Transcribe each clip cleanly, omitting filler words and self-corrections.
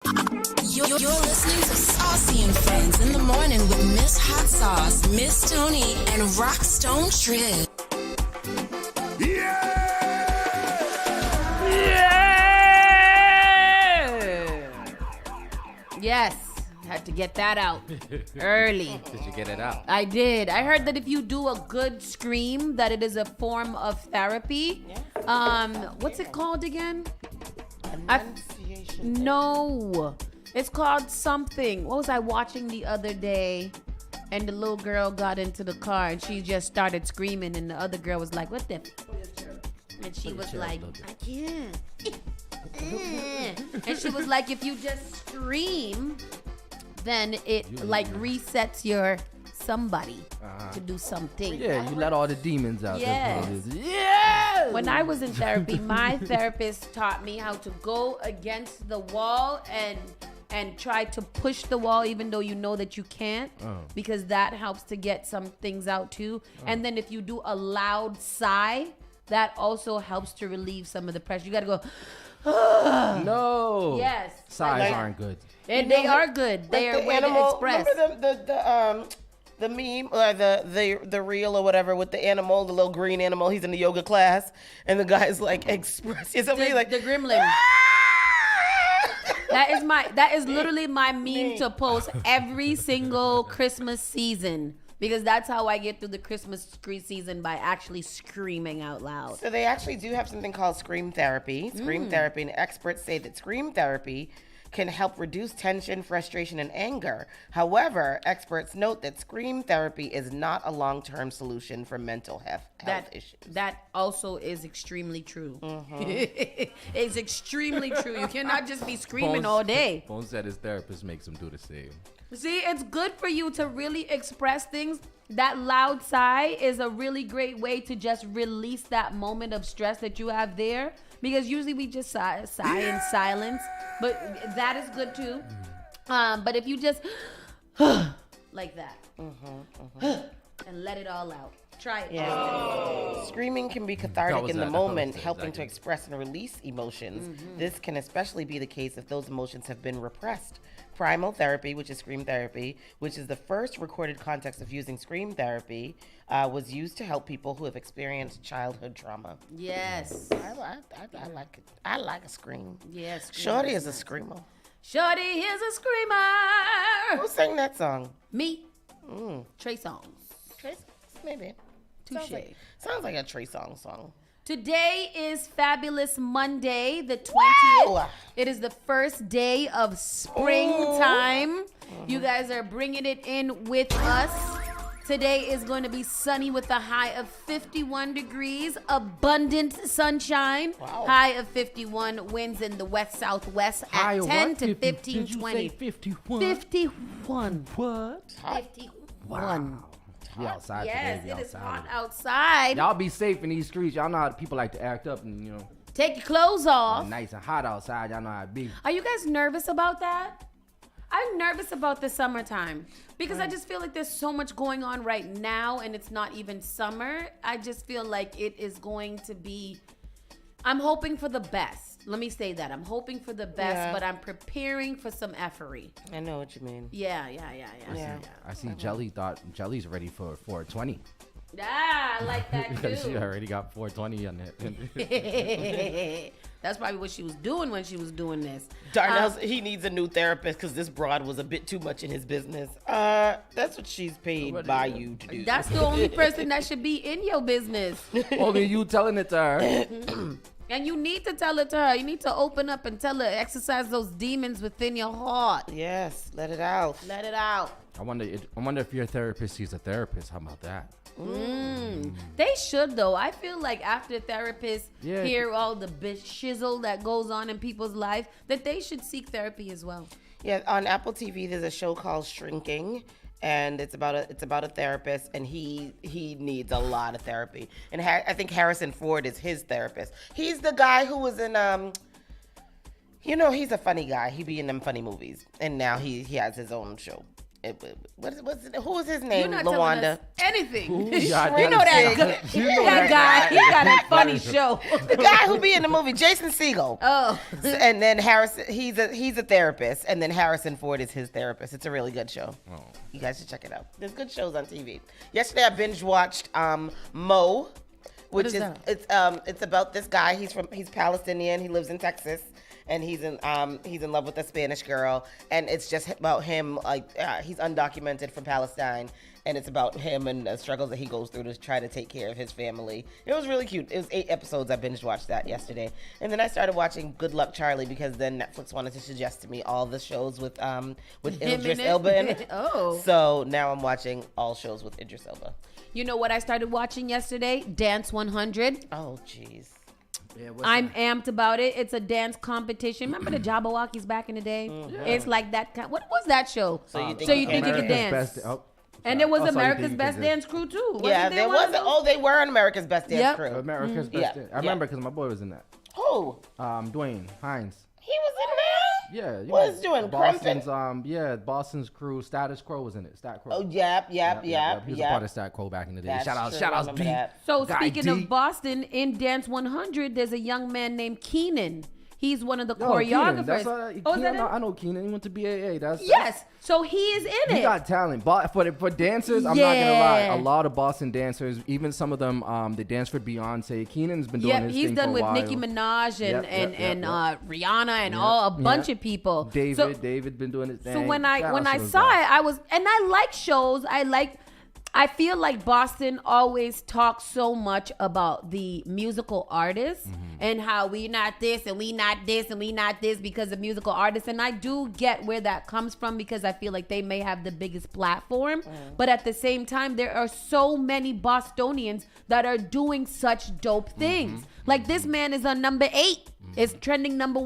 You're listening to Saucy and Friends in the morning with Miss Hot Sauce, Miss Tony, and Rockstone Trip. Yeah! Yes, had to get that out early. Did you get it out? I did. I heard that if you do a good scream, that it is a form of therapy. What's it called again? Enunciation. No. It's called something. What was I watching the other day? And the little girl got into the car and she just started screaming and the other girl was like, what the? And she was like, I can't. And she was like, if you just scream, then it like resets your somebody to do something. Yeah, you let all the demons out. Yes. That's what it is. Yeah. When I was in therapy, my therapist taught me how to go against the wall and try to push the wall even though you know that you can't, because that helps to get some things out too. And then if you do a loud sigh, that also helps to relieve some of the pressure. You got to go, No. yes. Sighs aren't good. And they are good. They are way to express. Remember the meme or the reel or whatever with the animal, the little green animal. He's in the yoga class, and the guy's like expressing something like the gremlin. That is literally my meme to post every single Christmas season, because that's how I get through the Christmas season, by actually screaming out loud. So they actually do have something called scream therapy. Scream therapy, and experts say that scream therapy can help reduce tension, frustration, and anger. However, experts note that scream therapy is not a long-term solution for mental health issues. That also is extremely true. It's extremely true. You cannot just be screaming all day. Bones said his therapist makes him do the same. See, it's good for you to really express things. That loud sigh is a really great way to just release that moment of stress that you have there. Because usually we just sigh in silence. But that is good too. But if you just like that and let it all out. Try it. Yeah. Screaming can be cathartic in the moment, helping to express and release emotions. This can especially be the case if those emotions have been repressed. Primal therapy, which is scream therapy, which is the first recorded context of using scream therapy, was used to help people who have experienced childhood trauma. Yes. I like it. I like a scream. Yes. Shorty is a screamer. Shorty is a screamer. Who sang that song? Me. Trey Songz. Trey Songz, maybe. Touche. Sounds like a Trey Songz song. Today is Fabulous Monday, the 20th. Wow. It is the first day of springtime. You guys are bringing it in with us. Today is going to be sunny with a high of 51 degrees, abundant sunshine. Wow. High of 51, winds in the west-southwest at 10 to 15, 20. 51? 51. What? 51. Wow. We outside Yes, today. it is hot outside. Y'all be safe in these streets. Y'all know how people like to act up and, Take your clothes off. nice and hot outside. Y'all know how it be. Are you guys nervous about that? I'm nervous about the summertime because I just feel like there's so much going on right now and it's not even summer. I just feel like it is going to be, I'm hoping for the best. Let me say that. I'm hoping for the best, but I'm preparing for some effery. I know what you mean. Yeah. I see Jelly thought Jelly's ready for 420. Yeah, I like that Because she too. already got 420 on it. That's probably what she was doing when she was doing this. Darnell's, he needs a new therapist because this broad was a bit too much in his business. That's what she's paid by you to do. That's the only person that should be in your business. Only you telling it to her. And you need to tell it to her. You need to open up and tell her, exercise those demons within your heart. Yes, let it out. Let it out. I wonder if your therapist sees a therapist. How about that? They should, though. I feel like after therapists Yeah. hear all the bitch shizzle that goes on in people's life, that they should seek therapy as well. Yeah, on Apple TV, there's a show called Shrinking, and it's about a therapist, and he needs a lot of therapy. And I think Harrison Ford is his therapist. He's the guy who was in he's a funny guy. He be in them funny movies, and now he has his own show. who was his name? You're not telling Lawanda. us anything. Ooh, You yeah, know that guy. He got a funny show. The guy who be in the movie, Jason Segel. Oh. And then Harrison, he's a therapist, and then Harrison Ford is his therapist. It's a really good show. Oh. You guys should check it out. There's good shows on TV. Yesterday I binge watched Mo, which is that? it's about this guy. He's Palestinian. He lives in Texas. And he's in love with a Spanish girl, and it's just about him. He's undocumented from Palestine, and it's about him and the struggles that he goes through to try to take care of his family. It was really cute. It was 8 episodes. I binge watched that yesterday, and then I started watching Good Luck Charlie because then Netflix wanted to suggest to me all the shows with Idris Elba in it. Oh. So now I'm watching all shows with Idris Elba. You know what I started watching yesterday? Dance 100. Oh, jeez. Yeah, I'm amped about it. It's a dance competition. Remember the Jabberwockies back in the day? Mm-hmm. It's like that kind. What was that show? So you think you could dance? And there was America's Best Dance Crew too. Yeah, there was. Oh, they were on America's Best Dance Yep. Crew. America's Best Dance. I remember because my boy was in that. Who? Dwayne Hines. He was in there? Yeah. What was doing? Boston's Boston's crew. Status Quo was in it. Stat Quo. Oh, yep. He was a part of Stat Quo back in the day. That's Shout true. outs Remember B. that. So Guy speaking D. of Boston, in Dance 100, there's a young man named Keenan. He's one of the Yo, Keenan, choreographers. is that I know Keenan. He went to BAA. Yes. So he is in He it. got talent. But for dancers, I'm not gonna lie. A lot of Boston dancers, even some of them, they dance for Beyonce. Keenan's been doing his he's thing done for a with while. Nicki Minaj and Yep. Rihanna and a bunch of people. David been doing his thing. So when I Shout out to those saw guys. it, I like shows. I feel like Boston always talks so much about the musical artists and how we not this and we not this and we not this because of musical artists. And I do get where that comes from because I feel like they may have the biggest platform. But at the same time, there are so many Bostonians that are doing such dope things. Like this man is on number 8. It's trending number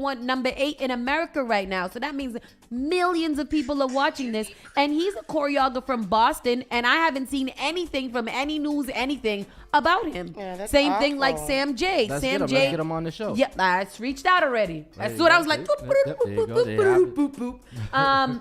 8 in America right now. So that means millions of people are watching this. And he's a choreographer from Boston. And I haven't seen anything from any news, anything about him. Yeah, that's Same thing like awful. Sam J. Let's Sam get him. J. Let's get him on the show. Yep, I reached out already. That's what I was like.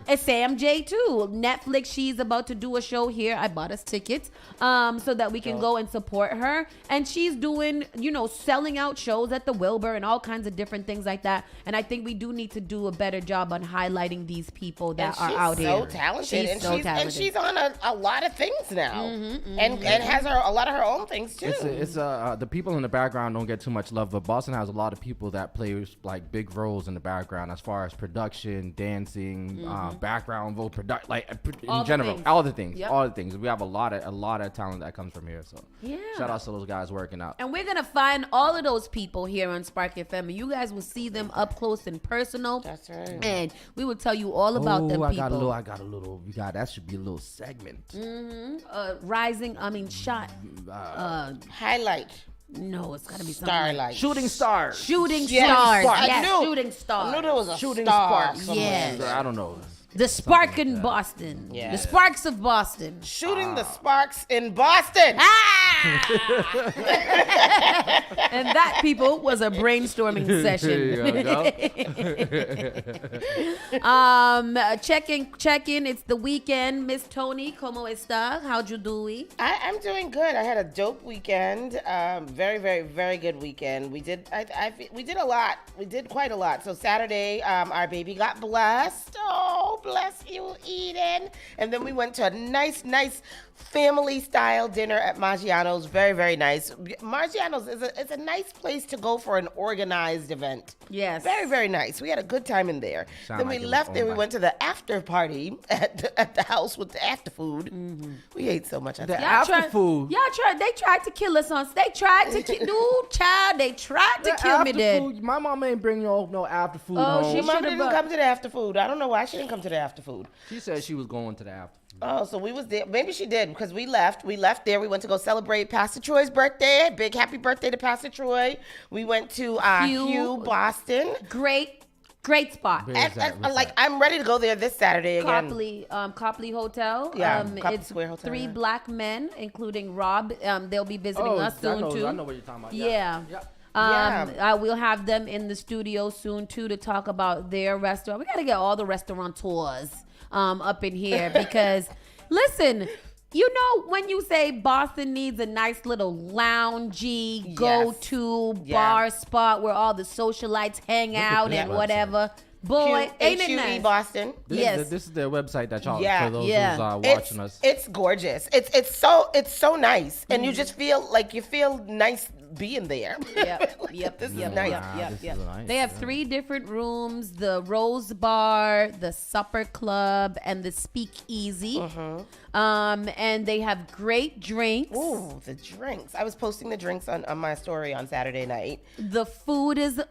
It's Sam J too. Netflix, she's about to do a show here. I bought us tickets so that we can go and support her. And she's doing, selling out shows at the Wilbur and all kinds of different things like that. And I think we do need to do a better job on highlighting these people that are out here. So talented. She's so talented. And she's on a lot of things now. And has a lot of her own things too. It's the people in the background don't get too much love, but Boston has a lot of people that play like big roles in the background as far as production, dancing, background vocal, in general, all the things. We have a lot of talent that comes from here. So shout out to those guys working out. And we're gonna find all of those people here on Spark FM, and you guys will see them up close and personal. That's right. And we will tell you all about them people. I got a little. That should be a little segment. Shot. Highlight. No, it's gotta be something. Starlight. Shooting stars. Shooting Yes, stars. spark. Yes, I knew. shooting stars. I knew there was a Shooting star sparks. somewhere. Yes. I don't know. The spark in Boston. Yes. The sparks of Boston. Shooting the sparks in Boston. And that, people, was a brainstorming session. Check in. It's the weekend. Miss Tony, ¿cómo está? How'd you do? I'm doing good. I had a dope weekend. Very, very, very good weekend. We did a lot. We did quite a lot. So Saturday, our baby got blessed. Oh, bless you, Eden. And then we went to a nice family-style dinner at Maggiano's. Very, very nice. Maggiano's is a nice place to go for an organized event. Yes. Very, very nice. We had a good time in there. Then we left there. We went to the after party at the house with the after food. We ate so much. They tried to kill us on. They tried to kill. Child, they tried to kill me. Dead. My mom ain't bring no after food Oh, home. she Your mom should've didn't come to the after food. I don't know why she didn't come to the after food. She said she was going to the after. Oh, so we was there. Maybe she did because we left. We left there. We went to go celebrate Pastor Troy's birthday. Big happy birthday to Pastor Troy. We went to Hugh, Boston. Great spot. I'm ready to go there this Saturday again. Copley Hotel. Yeah, Copley it's Square Hotel, 3 yeah. black men, including Rob. They'll be visiting us soon too. I know what you're talking about. Yeah. We'll have them in the studio soon too to talk about their restaurant. We got to get all the restaurateurs up in here because listen, you know when you say Boston needs a nice little loungy go-to bar spot where all the socialites hang out and whatever. Boy, ain't it nice? Boston. Yes. This is their website that y'all for those who's watching us. It's gorgeous. It's so nice, and you just feel nice being there. Yep. This is nice. Yep. They have 3 different rooms: the Rose Bar, the Supper Club, and the Speakeasy. And they have great drinks. Ooh, the drinks! I was posting the drinks on my story on Saturday night. The food is the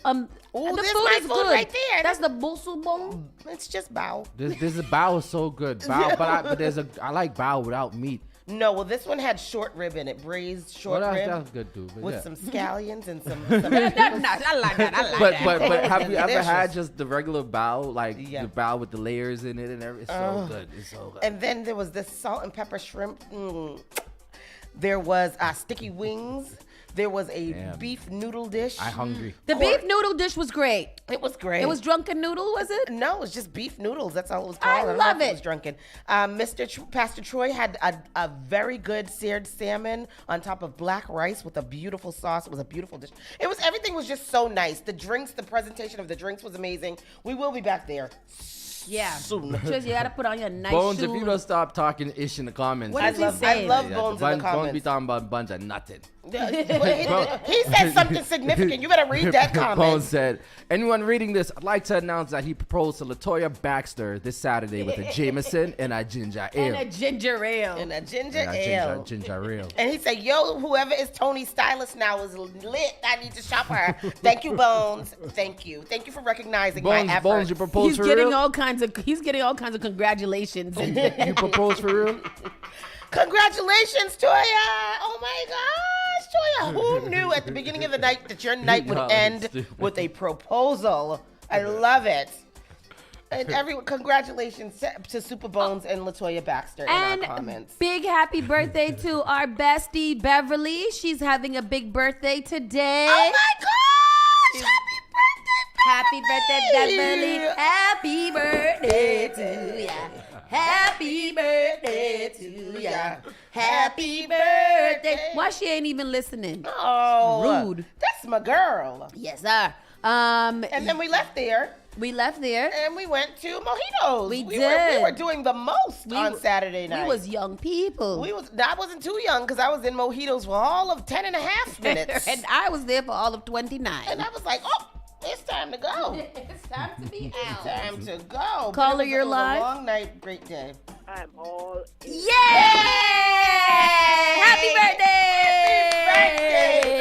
food is good right there. That's the bosu bon. It's just bao. This bao is so good. Bao, but I like bao without meat. No, well, this one had short rib in it, braised short rib. That's good too. With some scallions and some. That's nice. I like that. But have you ever had just the regular bao, like the bao with the layers in it and everything? It's so good. It's so good. And then there was this salt and pepper shrimp. There was sticky wings. There was a beef noodle dish. I'm hungry. The beef noodle dish was great. It was great. It was drunken noodle, was it? No, it was just beef noodles. That's all it was called. I love know if it. It was drunken. Pastor Troy had a very good seared salmon on top of black rice with a beautiful sauce. It was a beautiful dish. Everything was just so nice. The drinks, the presentation of the drinks was amazing. We will be back there. Yeah. Soon. Just you gotta put on your nice Bones, shoes. if you don't stop talking ish in the comments. What is he I saying? love Bones in the Bones be comments. talking about bunch of nothing. He said something significant. You better read that comment. Bones said, anyone reading this, I'd like to announce that he proposed to LaToya Baxter this Saturday with a Jameson and a ginger ale. And a ginger ale. And a ginger ale. Ginger ale. And he said, yo, whoever is Tony's stylist now is lit. I need to shop her. Thank you, Bones. Thank you. Thank you for recognizing my efforts. Bones, you proposed He's for getting real? he's getting all kinds of congratulations. You proposed for real? Congratulations, Toya. Oh, my gosh, Toya. Who knew at the beginning of the night that your night would end with a proposal? I love it. And everyone, congratulations to Super Bones and LaToya Baxter in our comments. Big happy birthday to our bestie, Beverly. She's having a big birthday today. Oh, my gosh. Happy birthday, Beverly. Happy birthday to ya. Happy birthday to ya. Happy birthday. Why she ain't even listening? Oh, rude. That's my girl. Yes, sir. And then we left there. And we went to Mojitos. We were doing the most on Saturday night. We was young people. I wasn't too young because I was in Mojitos for all of 10 and a half minutes. And I was there for all of 29. And I was like, oh, it's time to go. It's time to be out. Time to go. Caller, you're live. It was a long night, great day. I'm all Yay! Happy birthday!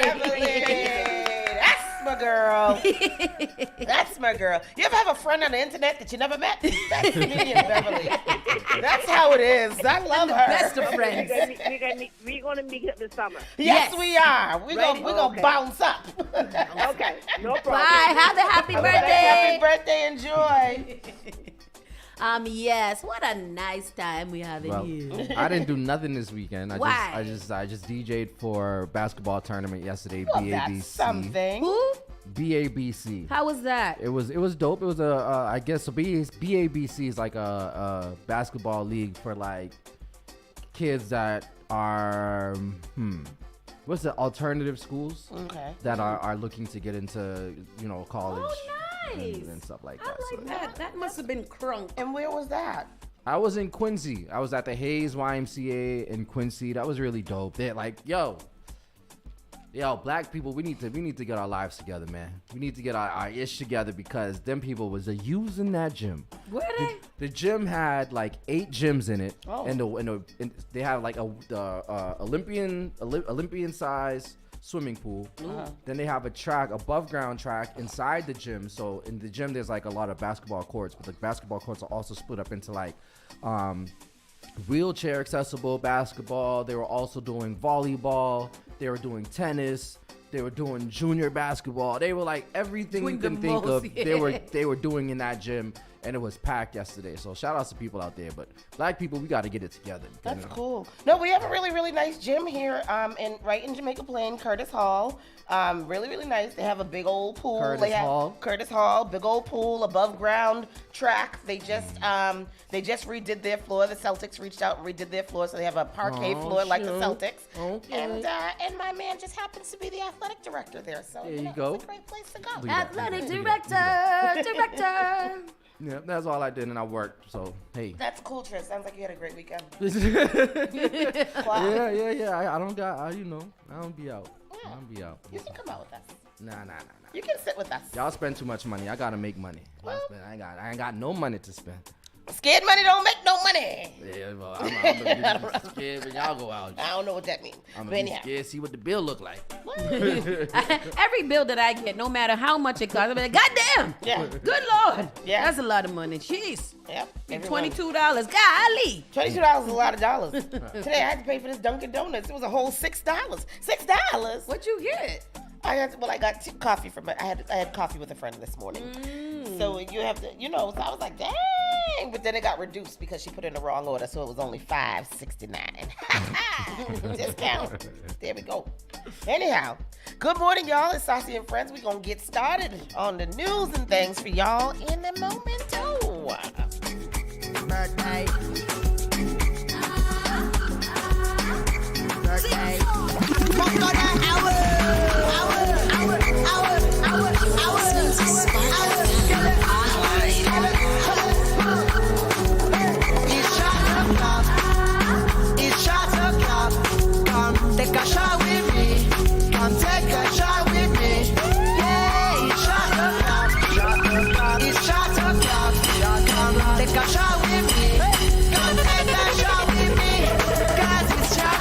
Happy birthday, Beverly. That's my girl. That's my girl. You ever have a friend on the internet that you never met? That's me and Beverly. That's how it is. I love her. Best of friends. We're gonna meet up this summer. Yes, we are. We're gonna bounce up. Okay, no problem. Bye. Have a happy birthday. Happy birthday. Enjoy. Yes. What a nice time we have in here. I didn't do nothing this weekend. Why? I just DJ'd for basketball tournament yesterday. Well, BABC. that's something. Who? BABC. How was that? It was dope. It was I guess so. BABC is like a basketball league for like kids that are what's the alternative schools that are looking to get into college. Oh, nice. and stuff like I that. like that. That must have been crunk. And where was that? I was in Quincy. I was at the Hayes YMCA in Quincy. That was really dope. They're like, yo, black people, we need to get our lives together, man. We need to get our ish together because them people was using that gym. Where they? The gym had like 8 gyms in it, Oh. and they have like a Olympian size swimming pool. Then they have a above ground track inside the gym. So in the gym there's like a lot of basketball courts, but the basketball courts are also split up into like wheelchair accessible basketball. They were also doing volleyball. They were doing tennis. They were doing junior basketball. They were like everything Doing you can the think most, of. yeah. They were doing in that gym. and it was packed yesterday. So shout outs to people out there. But black people, we got to get it together. That's cool. No, we have a really, really nice gym here right in Jamaica Plain, Curtis Hall. Really, really nice. They have a big old pool. Curtis Hall, big old pool, above ground track. They just redid their floor. The Celtics reached out and redid their floor, so they have a parquet floor like the Celtics. Okay. And my man just happens to be the athletic director there. So there you go. It's a great place to go. Athletic director. Yeah, that's all I did, and I worked. So hey. That's cool, Trish. Sounds like you had a great weekend. Wow. Yeah. I don't be out. I don't be out. You can come out with us. Nah. You can sit with us. Y'all spend too much money. I gotta make money. I ain't got no money to spend. Scared money don't make no money. Yeah, well, I'm gonna be scared when y'all go out. I don't know what that means. I'm gonna be scared, see what the bill look like. Every bill that I get, no matter how much it costs, I'm like, God damn. Yeah. Good Lord. Yeah. That's a lot of money. Jeez. Yep. $22. Golly. $22 is a lot of dollars. Today I had to pay for this Dunkin' Donuts. It was a whole $6. $6? What'd you get? I got coffee from it. I had coffee with a friend this morning. So you have to, so I was like, dang. But then it got reduced because she put in the wrong order, so it was only $5.69. Discount. There we go. Anyhow, good morning, y'all. It's Saucy and Friends. We're going to get started on the news and things for y'all in a moment, too. Take a shot with me. Come take a shot with me. Yeah, it's shot o'clock. It's shot o'clock. Come take a shot with me. Come take a shot with me. 'Cause it's your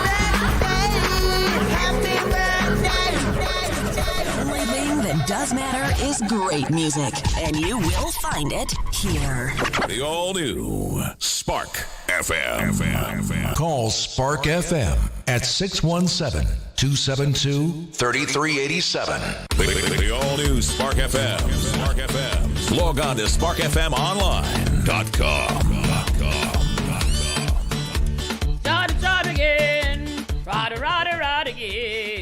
birthday. Happy birthday. Everything that does matter is great music, and you will find it here. The all-new Spark FM. Call Spark FM at 617-272-3387. The all-new Spark FM. Log on to sparkfmonline.com. Start again. Ride again.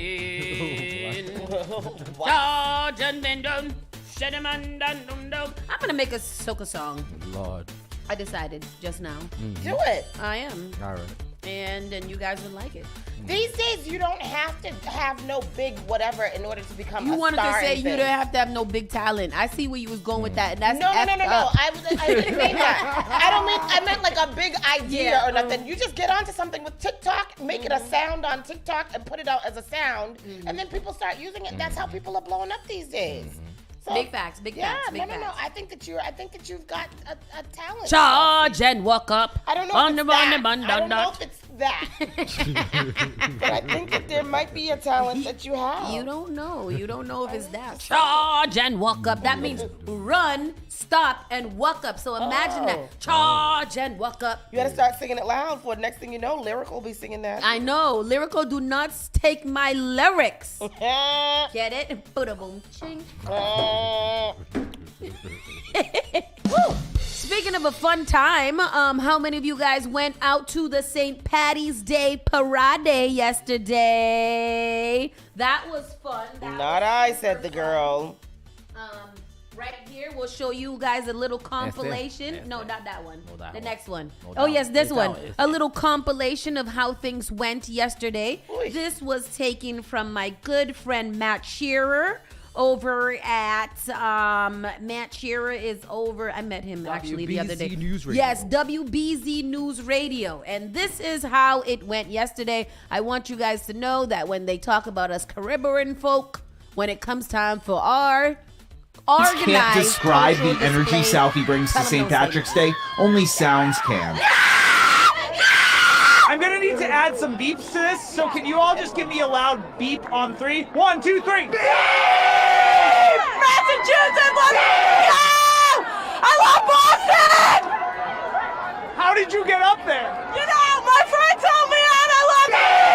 I'm gonna make a soca song. Lord. I decided just now. Do it. I am. All right. And then you guys would like it. These days, you don't have to have no big whatever in order to become You a wanted star to say in you things. don't have to have no big talent. I see where you was going with that, and that's No. effed up. I didn't mean that. I meant like a big idea or nothing. You just get onto something with TikTok, make it a sound on TikTok, and put it out as a sound, and then people start using it. That's how people are blowing up these days. So, Big facts. No. I think that you've got a talent. Charge and walk up. I don't know if it's that. But I think that there might be a talent that you have. You don't know. You don't know if it's that. Charge and walk up. That means run, stop, and walk up. So imagine that. Charge and walk up. You gotta start singing it loud for the next thing you know, Lyrical will be singing that. I know. Lyrical do not take my lyrics. Get it? Boom, ching. Speaking of a fun time, how many of you guys went out to the St. Patty's Day Parade yesterday? That was fun. Not I, said the girl. Right here, we'll show you guys a little compilation. That's No, not that one. that The one. next one. No, Oh, that yes, one. this It's one. that one. A little compilation of how things went yesterday. Oy. This was taken from my good friend Matt Shearer over at Matt Shearer is over. I met him actually the other day. WBZ News Radio. Yes, WBZ News Radio. And this is how it went yesterday. I want you guys to know that when they talk about us Caribbean folk, when it comes time for our organized Can't describe the cultural energy display, Southie brings to tell 'em St. don't say Patrick's that. Day. Only sounds can. I'm gonna need to add some beeps to this, so can you all just give me a loud beep on 3? 1, 2, 3. Beep! Massachusetts, let's go! I love Boston! How did you get up there? You know, my friend told me and I love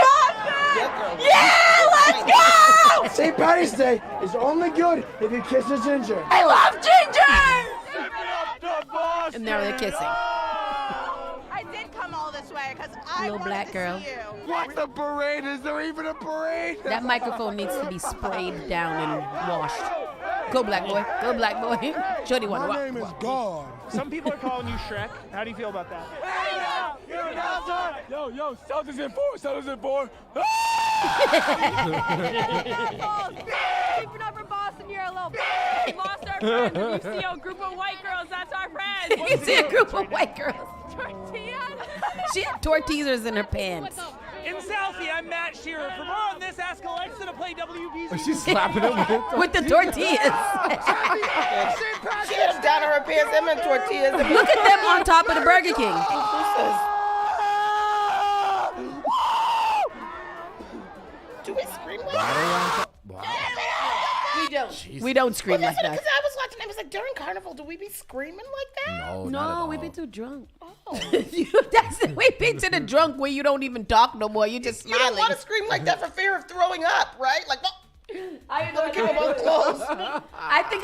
Boston! Yeah, let's go! St. Patty's Day is only good if you kiss a ginger. I love ginger! Give it up to Boston! And now they're kissing. I did come all this way because I Little wanted black to girl. see you. What's the parade? Is there even a parade? That microphone needs to be sprayed down and washed. Go, black boy. Go, black boy. Shorty want to My rock. name is God. Some people are calling you Shrek. How do you feel about that? Yo, Celtics in 4. Celtics in 4. Keeping up for Boston, you're a little We lost our friends. If you see a group of white girls, that's our friends. You see a group of white girls. Tortillas? She had tortillas in her pants. In Saucy, I'm Matt Shearer. For more on this, ask Alexa to play WBZ. She's slapping him With the tortillas. She had them down in her pants, them and tortillas. Look at them on top of the Burger King. Do we scream like that? We don't. We don't scream like that. Because I was watching, it was like during Carnival, do we be screaming like that? No, not at all. we be too drunk. That's it. We be to the drunk where you don't even talk no more. You just You don't smiling. want to scream like that for fear of throwing up, right? Like, I keep them on close. I think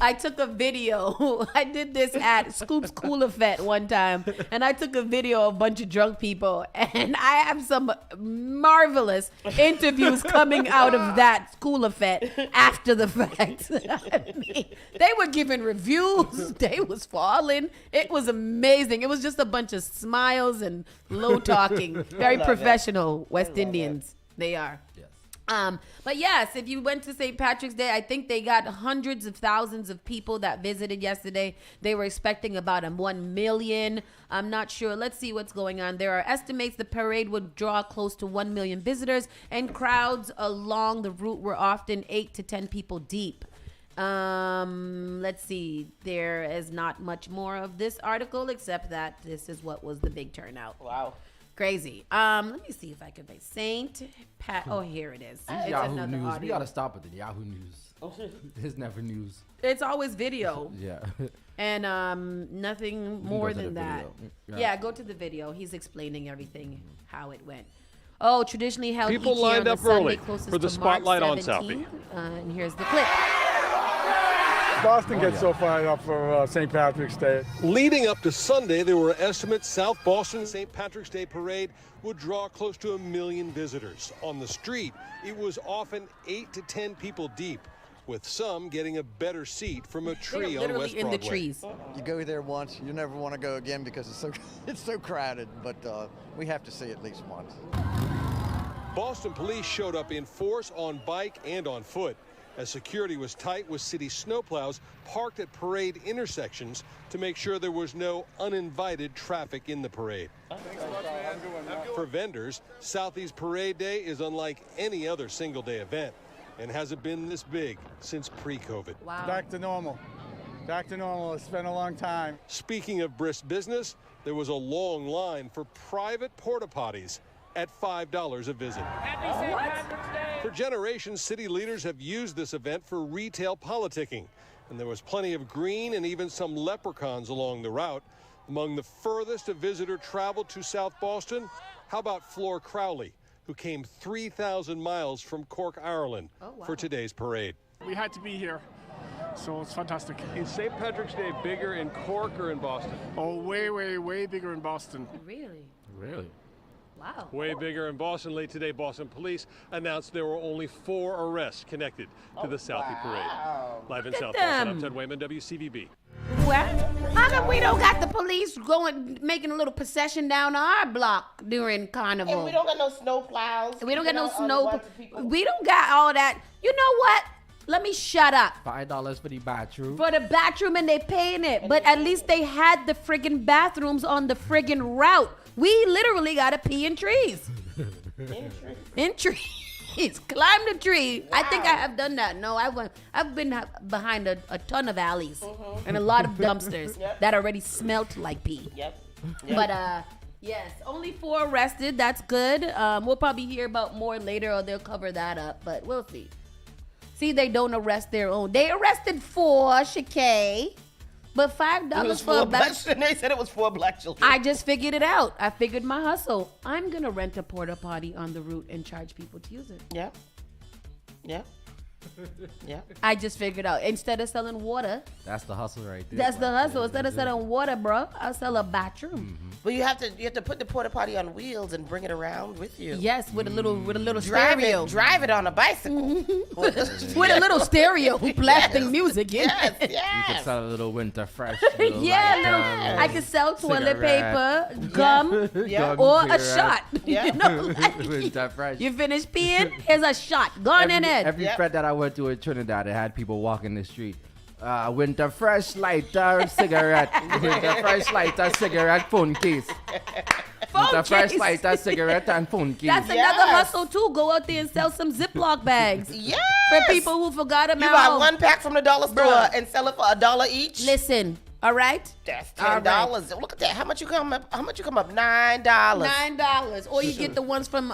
I took a video. I did this at Scoop's Cooler Fete one time, and I took a video of a bunch of drunk people, and I have some marvelous interviews coming out of that Cooler Fete after the fact. I mean, they were giving reviews. They was falling. It was amazing. It was just a bunch of smiles and low talking. Very professional West Indians. They are. But yes, if you went to St. Patrick's Day, I think they got hundreds of thousands of people that visited yesterday. They were expecting about 1 million. I'm not sure. Let's see what's going on. There are estimates the parade would draw close to 1 million visitors, and crowds along the route were often 8 to 10 people deep. Let's see. There is not much more of this article except that this is what was the big turnout. Wow. Crazy. Let me see if I can find St. Pat. Oh, here it is. It's Yahoo another News. audio. We gotta stop with the Yahoo News. It's never news. It's always video. Yeah. And nothing more than that. Yeah. Go to the video. He's explaining everything, how it went. Oh, traditionally held People each year lined on up the Sunday early closest for the to spotlight on March Saucy. 17th. And here's the clip. Boston gets so fired up for St. Patrick's Day. Leading up to Sunday, there were estimates South Boston St. Patrick's Day Parade would draw close to 1 million visitors. On the street, it was often 8 to 10 people deep, with some getting a better seat from a tree on West Broadway. In the trees. You go there once, you never want to go again because it's so crowded, but we have to see it at least once. Boston police showed up in force on bike and on foot, as security was tight with city snowplows parked at parade intersections to make sure there was no uninvited traffic in the parade. For vendors, Southeast Parade Day is unlike any other single-day event and hasn't been this big since pre-COVID. Wow. Back to normal. Back to normal. It's been a long time. Speaking of brisk business, there was a long line for private porta potties at $5 a visit. For generations, city leaders have used this event for retail politicking, and there was plenty of green and even some leprechauns along the route. Among the furthest a visitor traveled to South Boston, how about Flor Crowley, who came 3,000 miles from Cork, Ireland, for today's parade. We had to be here, so it's fantastic. Is St. Patrick's Day bigger in Cork or in Boston? Oh, way, way, way bigger in Boston. Really? Really? Wow. Way bigger in Boston. Late today, Boston police announced there were only 4 arrests connected to the Southie Parade. Live in South Boston, I'm Ted Wayman, WCVB. Well, how come we don't got the police making a little procession down our block during Carnival? And we don't got no snow plows. We don't got no snow. We don't got all that. You know what? Let me shut up. $5 for the bathroom. For the bathroom, and they paying it. But at least they had the friggin' bathrooms on the friggin' route. We literally gotta pee in trees. In trees. Climb the tree. Wow. I think I have done that. No, I've been behind a ton of alleys and a lot of dumpsters that already smelt like pee. Yep. But yes, only 4 arrested. That's good. We'll probably hear about more later, or they'll cover that up. But we'll see. See, they don't arrest their own. They arrested 4, Shakay. But $5 for a black. They said it was 4 black children. I just figured it out. I figured my hustle. I'm gonna rent a porta potty on the route and charge people to use it. Yep. Yep. Yeah. I just figured out. Instead of selling water, That's the hustle right there. that's the hustle. Instead of selling water, bro, I'll sell a bathroom. But you have to put the porta potty on wheels and bring it around with you. Yes, with a little Drive stereo. drive it on a bicycle. With a little stereo blasting music in Yes, it. You could sell a little winter fresh. Yeah, I can sell toilet cigarette. paper, gum, Gum, or a cigarette. shot. Yeah. You know, Winter fresh. you finish peeing, here's a shot. Gone in it. Every friend that I went to in Trinidad, it had people walking the street. Winter fresh lighter cigarette. Winter fresh lighter cigarette phone case. Winter fresh case. lighter cigarette and phone case. That's another hustle too. Go out there and sell some Ziploc bags. Yes. For people who forgot about. You buy one pack from the dollar store and sell it for $1 each. Listen, all right? That's All $10. right. Look at that. How much you come up? $9. $9. Or you get the ones from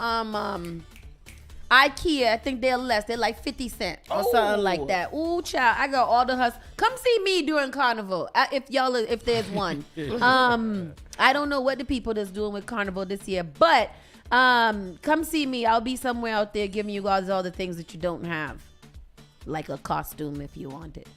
IKEA. I think they're less. They're like 50 cents or something like that. Ooh, child, I got all the hustle. Come see me during Carnival if there's one. I don't know what the people that's doing with Carnival this year, but come see me. I'll be somewhere out there giving you guys all the things that you don't have, like a costume if you want it.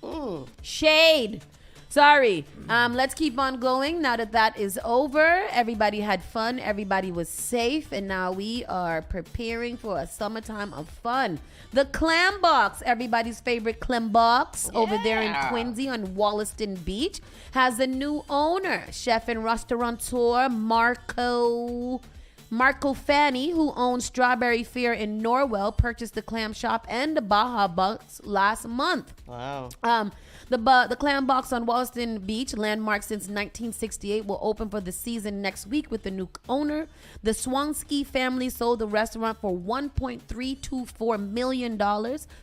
Shade. Sorry. Let's keep on going. Now that is over, everybody had fun. Everybody was safe. And now we are preparing for a summertime of fun. The Clam Box, everybody's favorite clam box over there in Quincy on Wollaston Beach, has a new owner. Chef and restaurateur Marco Fanny, who owns Strawberry Fair in Norwell, purchased the clam shop and the Baja Box last month. Wow. The Clam Box on Wollaston Beach, landmark since 1968, will open for the season next week with the new owner. The Swansky family sold the restaurant for $1.324 million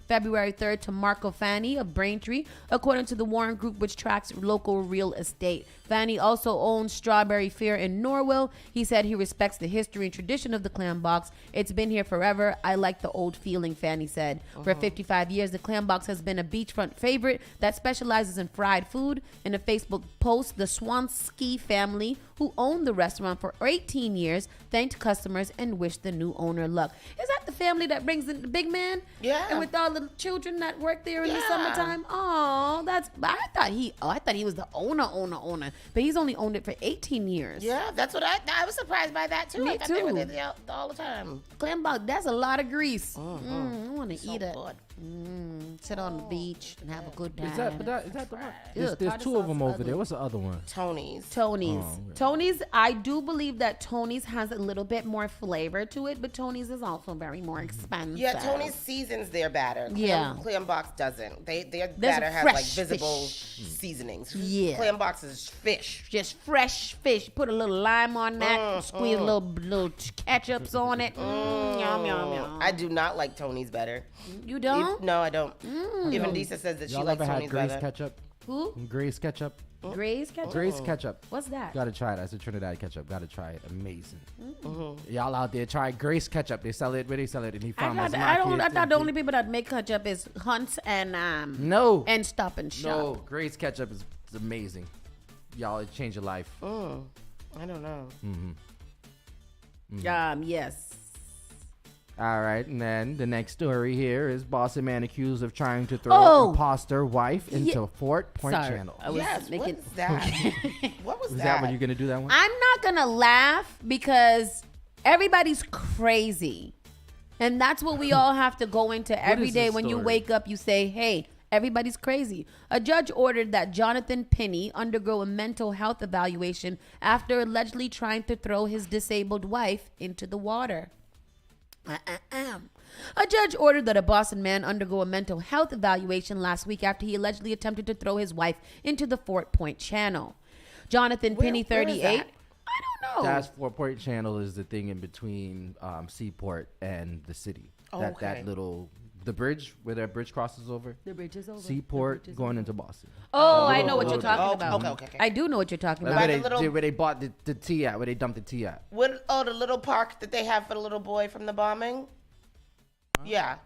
February 3rd to Marco Fanny of Braintree, according to the Warren Group, which tracks local real estate. Fanny also owns Strawberry Fair in Norwell. He said he respects the history and tradition of the Clam Box. It's been here forever. I like the old feeling, Fanny said. For 55 years, the Clam Box has been a beachfront favorite that specializes in fried food. In a Facebook post, the Swansky family, who owned the restaurant for 18 years, thanked customers and wished the new owner luck. Is that the family that brings in the big man? Yeah. And with all the children that work there in the summertime? Oh, I thought he was the owner. But he's only owned it for 18 years. Yeah, that's what I was surprised by that too. Me I thought they were too. there all the time. Clam box, that's a lot of grease. I want to So eat it. good. Sit on the beach and have a good time. Is that the one? Ew, There's tartar two of sauce them is over ugly. there. What's the other one? Tony's. Tony's, I do believe that Tony's has a little bit more flavor to it, but Tony's is also very more expensive. Yeah, Tony's seasons their batter. Clam Box doesn't. Their batter has like fresh visible fish. seasonings. Yeah. Clam Box is fish. Just fresh fish. Put a little lime on that. Squeeze a little ketchups on it. Yum, yum, yum. I do not like Tony's better. You don't? No, I don't. Even Disa says that she Y'all likes ever had Tony's Grace better. ketchup? Who? Grace ketchup. Grace ketchup? Grace ketchup. What's that? Gotta try it. That's a Trinidad ketchup. Gotta try it. Amazing. Y'all out there try Grace ketchup. They sell it where they sell it in the farmers market. I thought the only people that make ketchup is Hunt's and No. and Stop and Shop. No, Grace ketchup is amazing. Y'all, it changed your life. I don't know. Yes. All right, and then the next story here is Boston man accused of trying to throw imposter wife into Fort Point Channel. Yes, what is that? What was Was that? that when you're gonna do that one? I'm not gonna laugh because everybody's crazy, and that's what we all have to go into every is day. this When you story? wake up, you say, "Hey, everybody's crazy." A judge ordered that Jonathan Pinney undergo a mental health evaluation after allegedly trying to throw his disabled wife into the water. A judge ordered that a Boston man undergo a mental health evaluation last week after he allegedly attempted to throw his wife into the Fort Point Channel. Jonathan Pinney, where is 38. that? I don't know. That's Fort Point Channel is the thing in between Seaport and the city. That little the bridge where that bridge crosses over. The bridge is over. Seaport going into Boston. Oh, I know what you're talking about. Okay. I do know what you're talking Like about. where they bought the tea at, where they dumped the tea at. The little park that they have for the little boy from the bombing? Yeah.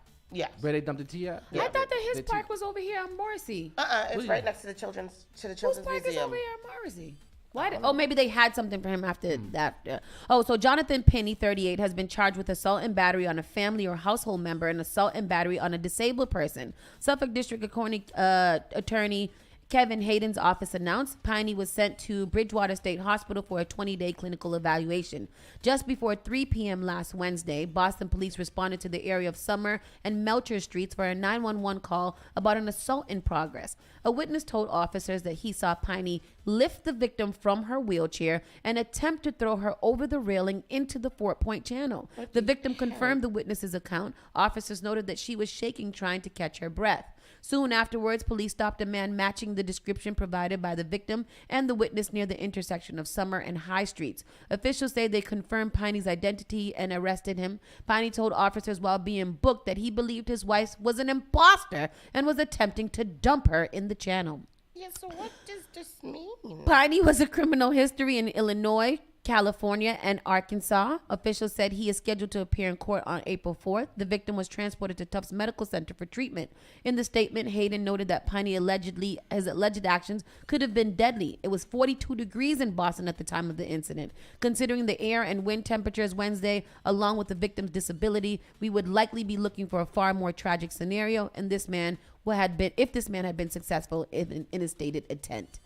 Where they dumped the tea at? I thought that his park was over here on Morrissey. It's right next to the children's Whose park is museum. over here on Morrissey? Why? Maybe they had something for him after that. So Jonathan Penny, 38, has been charged with assault and battery on a family or household member and assault and battery on a disabled person. Suffolk District Attorney Kevin Hayden's office announced Piney was sent to Bridgewater State Hospital for a 20-day clinical evaluation. Just before 3 p.m. last Wednesday, Boston police responded to the area of Summer and Melcher Streets for a 911 call about an assault in progress. A witness told officers that he saw Piney lift the victim from her wheelchair and attempt to throw her over the railing into the Fort Point Channel. The victim confirmed the witness's account. Officers noted that she was shaking, trying to catch her breath. Soon afterwards, police stopped a man matching the description provided by the victim and the witness near the intersection of Summer and High Streets. Officials say they confirmed Piney's identity and arrested him. Piney told officers while being booked that he believed his wife was an imposter and was attempting to dump her in the channel. Yeah, so what does this mean? Piney was a criminal history in Illinois, California, and Arkansas. Officials said he is scheduled to appear in court on April 4th. The victim was transported to Tufts Medical Center for treatment. In the statement, Hayden noted that Piney his alleged actions could have been deadly. It was 42 degrees in Boston at the time of the incident. Considering the air and wind temperatures Wednesday, along with the victim's disability, we would likely be looking for a far more tragic scenario. And this man if this man had been successful in his stated intent.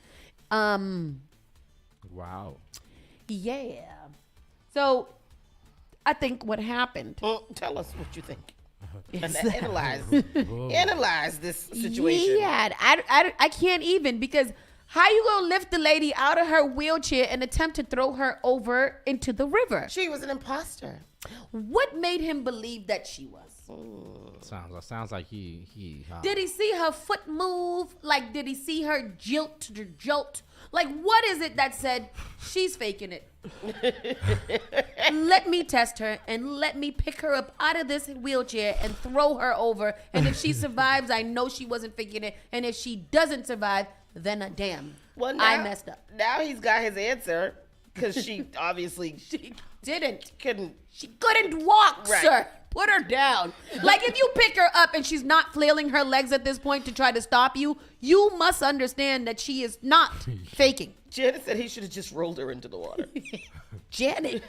Wow. Yeah. So I think what happened. Well, tell us what you think. Analyze this situation. Yeah, I can't even, because how you gonna lift the lady out of her wheelchair and attempt to throw her over into the river? She was an imposter. What made him believe that she was? Sounds like he Did he see her foot move? Like, did he see her jolt? Like, what is it that said she's faking it? Let me test her and let me pick her up out of this wheelchair and throw her over. And if she survives, I know she wasn't faking it. And if she doesn't survive, then damn, well, now, I messed up. Now he's got his answer, because she obviously couldn't walk, right. Sir. Put her down. Like, if you pick her up and she's not flailing her legs at this point to try to stop you, you must understand that she is not faking. Janet said he should have just rolled her into the water. Janet.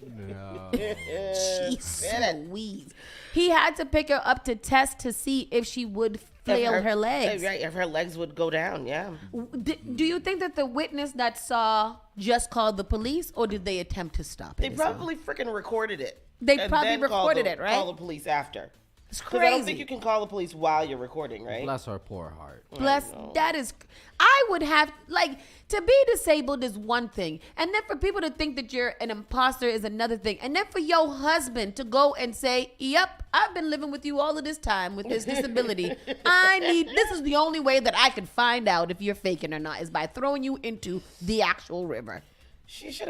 No. Jeez Louise. He had to pick her up to test to see if she would flail her legs. Right, if her legs would go down, yeah. Do you think that the witness that saw just called the police, or did they attempt to stop it? They probably freaking recorded it. They probably recorded it, right? Call the police after. It's crazy. I don't think you can call the police while you're recording, right? Bless her poor heart. That is, I would have, like, to be disabled is one thing. And then for people to think that you're an imposter is another thing. And then for your husband to go and say, yep, I've been living with you all of this time with this disability. This is the only way that I can find out if you're faking or not, is by throwing you into the actual river. She should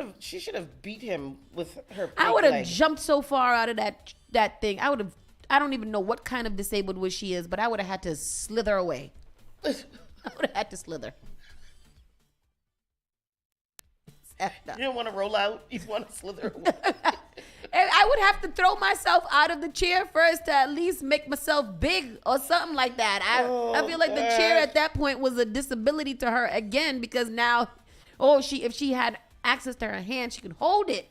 have beat him with her. I would have jumped so far out of that thing. I don't even know what kind of disabled she is, but I would have had to slither away. I would have had to slither. You don't want to roll out. You want to slither away. I would have to throw myself out of the chair first to at least make myself big or something like that. I feel like the chair at that point was a disability to her again, because now, if she had access to her hand, she could hold it.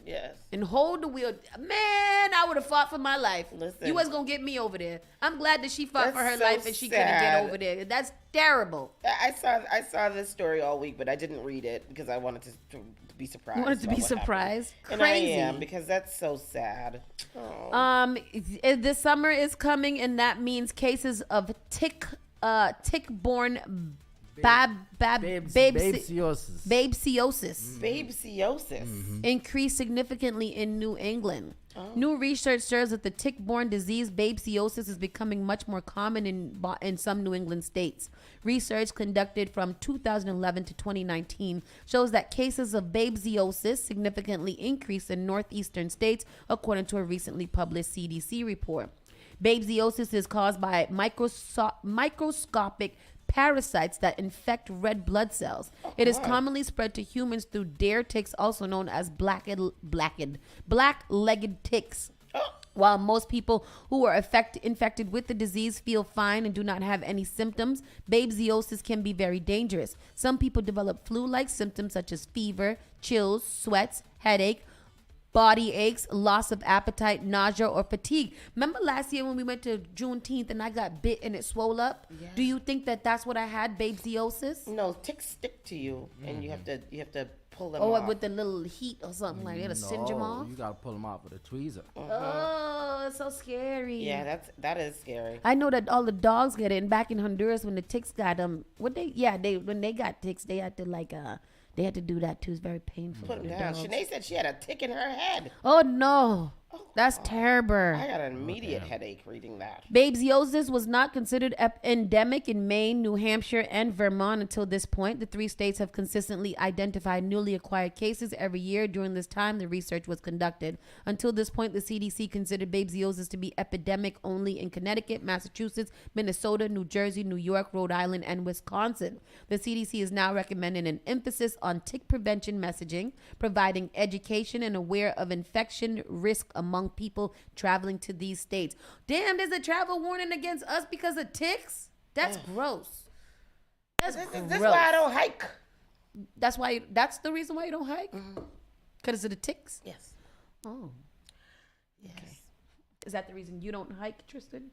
Yes. And hold the wheel. Man, I would have fought for my life. Listen, you wasn't going to get me over there. I'm glad that she fought for her life and she sad. couldn't get over there. That's terrible. I saw this story all week, but I didn't read it because I wanted to be surprised. You wanted to be surprised? Crazy. And I am, because that's so sad. This summer is coming, and that means cases of tick-borne babesiosis. Increased significantly in New England. New research shows that the tick-borne disease babesiosis is becoming much more common in some New England states. Research conducted from 2011 to 2019 shows that cases of babesiosis significantly increased in northeastern states, according to a recently published CDC report. Babesiosis is caused by microscopic parasites that infect red blood cells. It is commonly spread to humans through dare ticks, also known as black-legged ticks. While most people who are infected with the disease feel fine and do not have any symptoms, babesiosis can be very dangerous. Some people develop flu-like symptoms such as fever, chills, sweats, headache, body aches, loss of appetite, nausea, or fatigue. Remember last year when we went to Juneteenth and I got bit and it swole up? Yeah. Do you think that that's what I had, babesiosis? No, ticks stick to you, and you have to pull them off. off. With the little heat or something like that, to singe them off? You gotta pull them off with a tweezer. Oh, it's so scary. Yeah, that is scary. I know that all the dogs get it. And back in Honduras, when the ticks got them, when they got ticks, they had to they had to do that too. It's very painful. Put them down. Shanae said she had a tick in her head. Oh no. That's terrible. I got an immediate headache reading that. Babesiosis was not considered endemic in Maine, New Hampshire, and Vermont until this point. The 3 states have consistently identified newly acquired cases every year. During this time, the research was conducted. Until this point, the CDC considered babesiosis to be epidemic only in Connecticut, Massachusetts, Minnesota, New Jersey, New York, Rhode Island, and Wisconsin. The CDC is now recommending an emphasis on tick prevention messaging, providing education and aware of infection risk among people traveling to these states. Damn, there's a travel warning against us because of ticks? That's gross. That's gross. This is why I don't hike. That's the reason why you don't hike? Because of the ticks? Yes. Oh. Yes. Okay. Is that the reason you don't hike, Tristan?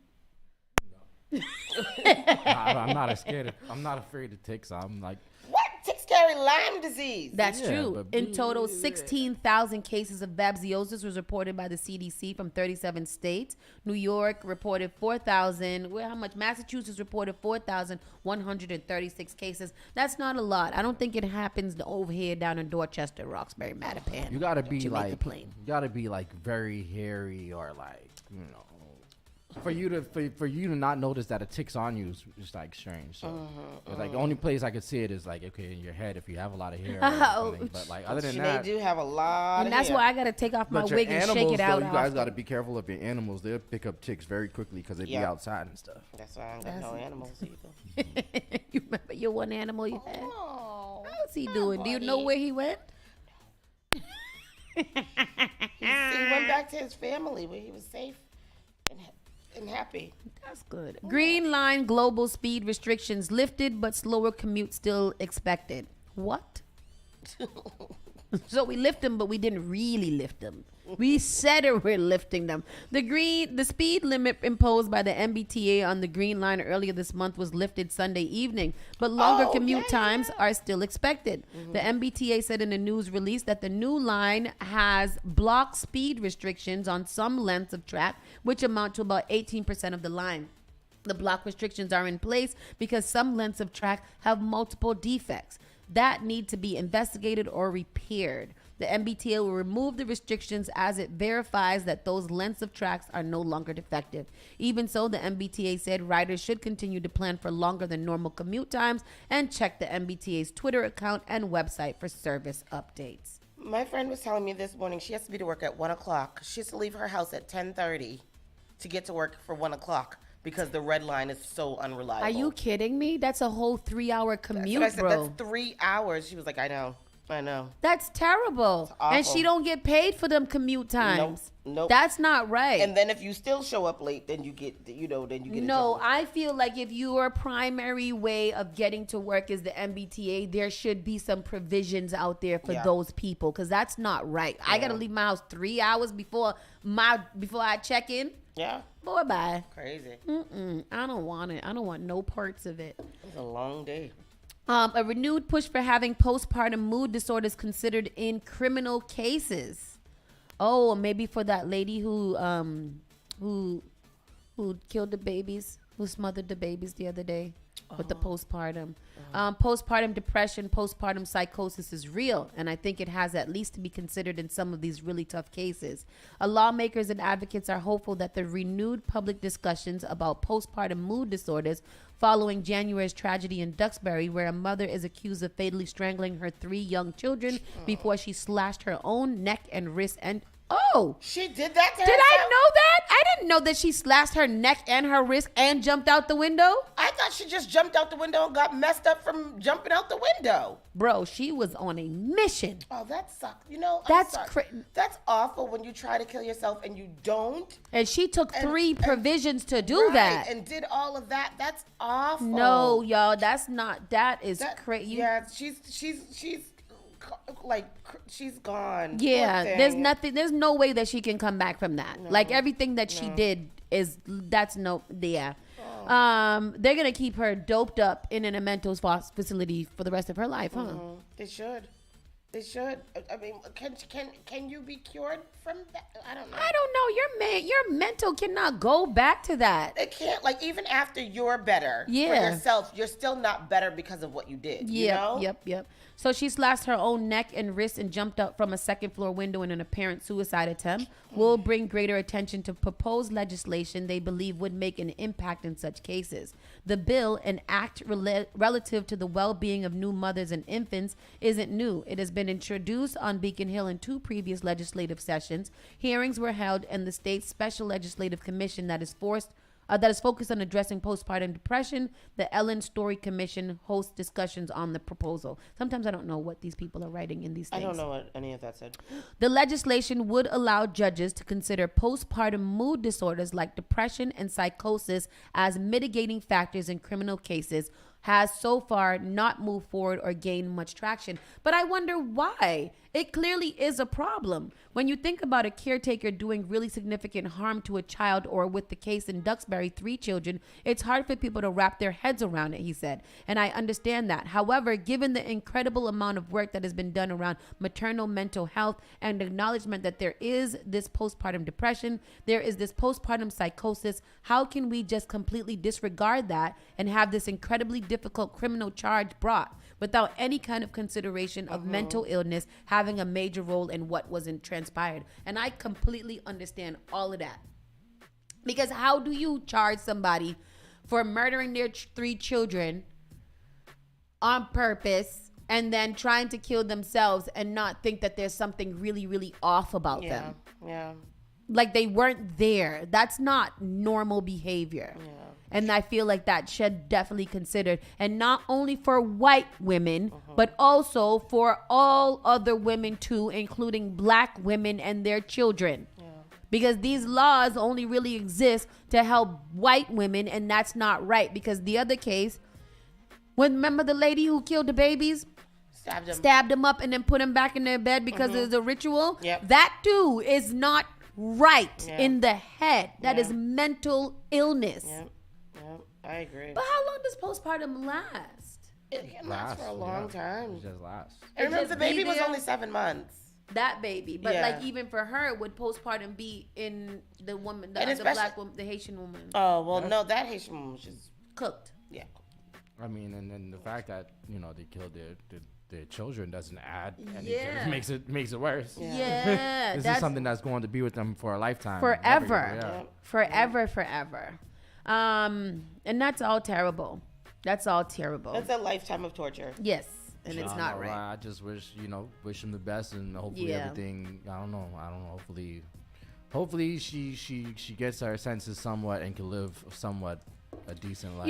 I'm not scared. I'm not afraid of ticks. I'm like, what? Ticks carry Lyme disease. That's true. In total, 16,000 cases of babesiosis was reported by the CDC from 37 states. New York reported 4,000. How much? Massachusetts reported 4,136 cases. That's not a lot. I don't think it happens over here down in Dorchester, Roxbury, Mattapan. You gotta be very hairy or for you to not notice that a tick's on you is like strange. So it's like the only place I could see it is like in your head if you have a lot of hair. Or something. But like other than that, they do have a lot. And that's why I gotta take off my wig and shake it out. You guys gotta be careful of your animals. They'll pick up ticks very quickly because they be outside and stuff. That's why I don't got no animals either. You remember your one animal you had? How's he doing? Do you know where he went? He went back to his family where he was safe and happy. That's good. Green line global speed restrictions lifted, but slower commute still expected. What? So we lift them, but we didn't really lift them. We said we're lifting them. The speed limit imposed by the MBTA on the Green Line earlier this month was lifted Sunday evening, but longer commute times are still expected. The MBTA said in a news release that the new line has block speed restrictions on some lengths of track, which amount to about 18% of the line. The block restrictions are in place because some lengths of track have multiple defects that need to be investigated or repaired. The MBTA will remove the restrictions as it verifies that those lengths of tracks are no longer defective. Even so, the MBTA said riders should continue to plan for longer than normal commute times and check the MBTA's Twitter account and website for service updates. My friend was telling me this morning she has to be to work at 1 o'clock. She has to leave her house at 10:30 to get to work for 1 o'clock because the red line is so unreliable. Are you kidding me? That's a whole 3-hour commute, that's what I said, bro. That's 3 hours. She was like, I know. That's terrible. And she don't get paid for them commute times. Nope. That's not right. And then if you still show up late, then you get, No, I feel like if your primary way of getting to work is the MBTA, there should be some provisions out there for those people, because that's not right. I got to leave my house 3 hours before I check in. Yeah. Boy, bye. Crazy. I don't want it. I don't want no parts of it. It's a long day. A renewed push for having postpartum mood disorders considered in criminal cases. Oh, maybe for that lady who killed the babies, who smothered the babies the other day with the postpartum. Postpartum depression, postpartum psychosis is real, and I think it has at least to be considered in some of these really tough cases. Lawmakers and advocates are hopeful that the renewed public discussions about postpartum mood disorders following January's tragedy in Duxbury, where a mother is accused of fatally strangling her 3 young children before she slashed her own neck and wrist Oh. She did that to Did I herself? know that? I didn't know that she slashed her neck and her wrist and jumped out the window. I thought she just jumped out the window and got messed up from jumping out the window. Bro, she was on a mission. Oh, that sucks. You know, That's that's awful when you try to kill yourself and you don't. And she took 3 provisions to do that. And did all of that. That's awful. No, y'all, that is crazy. Yeah, she's like, she's gone. Yeah, Poor there's thing. nothing. There's no way that she can come back from that. No. Like everything that she did yeah. They're gonna keep her doped up in a mental facility for the rest of her life, huh? They should. I mean, can you be cured from that? I don't know. I don't know. Your mental cannot go back to that. It can't. Like, even after you're better for yourself, you're still not better because of what you did. Yeah. You know? Yep. So she slashed her own neck and wrist and jumped up from a second-floor window in an apparent suicide attempt. Will bring greater attention to proposed legislation they believe would make an impact in such cases. The bill, an act relative to the well-being of new mothers and infants, isn't new. It has been introduced on Beacon Hill in 2 previous legislative sessions. Hearings were held in the state's special legislative commission that is focused on addressing postpartum depression. The Ellen Story Commission hosts discussions on the proposal. Sometimes I don't know what these people are writing in these things. I don't know what any of that said. The legislation would allow judges to consider postpartum mood disorders like depression and psychosis as mitigating factors in criminal cases. Has so far not moved forward or gained much traction. But I wonder why. It clearly is a problem. When you think about a caretaker doing really significant harm to a child, or with the case in Duxbury, 3 children, it's hard for people to wrap their heads around it, he said. And I understand that. However, given the incredible amount of work that has been done around maternal mental health and acknowledgement that there is this postpartum depression, there is this postpartum psychosis, how can we just completely disregard that and have this incredibly difficult criminal charge brought without any kind of consideration of mental illness having a major role in what wasn't transpired? And I completely understand all of that. Because how do you charge somebody for murdering their 3 children on purpose and then trying to kill themselves and not think that there's something really, really off about them? Yeah. Like they weren't there. That's not normal behavior. Yeah. And I feel like that should definitely considered, and not only for white women, but also for all other women too, including black women and their children. Yeah. Because these laws only really exist to help white women, and that's not right. Because the other case, remember the lady who killed the babies? Stabbed them up and then put them back in their bed because it was a ritual? Yep. That too is not right in the head. That is mental illness. Yep. I agree. But how long does postpartum last? It can last for a long time. It just lasts. And remember, the baby was only 7 months. That baby. But like even for her, would postpartum be in the woman, the black woman, the Haitian woman? Oh, well, no, that Haitian woman was just cooked. Yeah. I mean, and then the fact that, they killed their children doesn't add anything. It makes it worse. Yeah. This is something that's going to be with them for a lifetime. Forever. Forever. And that's all terrible. That's all terrible. It's a lifetime of torture. Yes. And it's not right. I just wish him the best, and hopefully everything, I don't know. Hopefully she gets her senses somewhat and can live somewhat a decent life.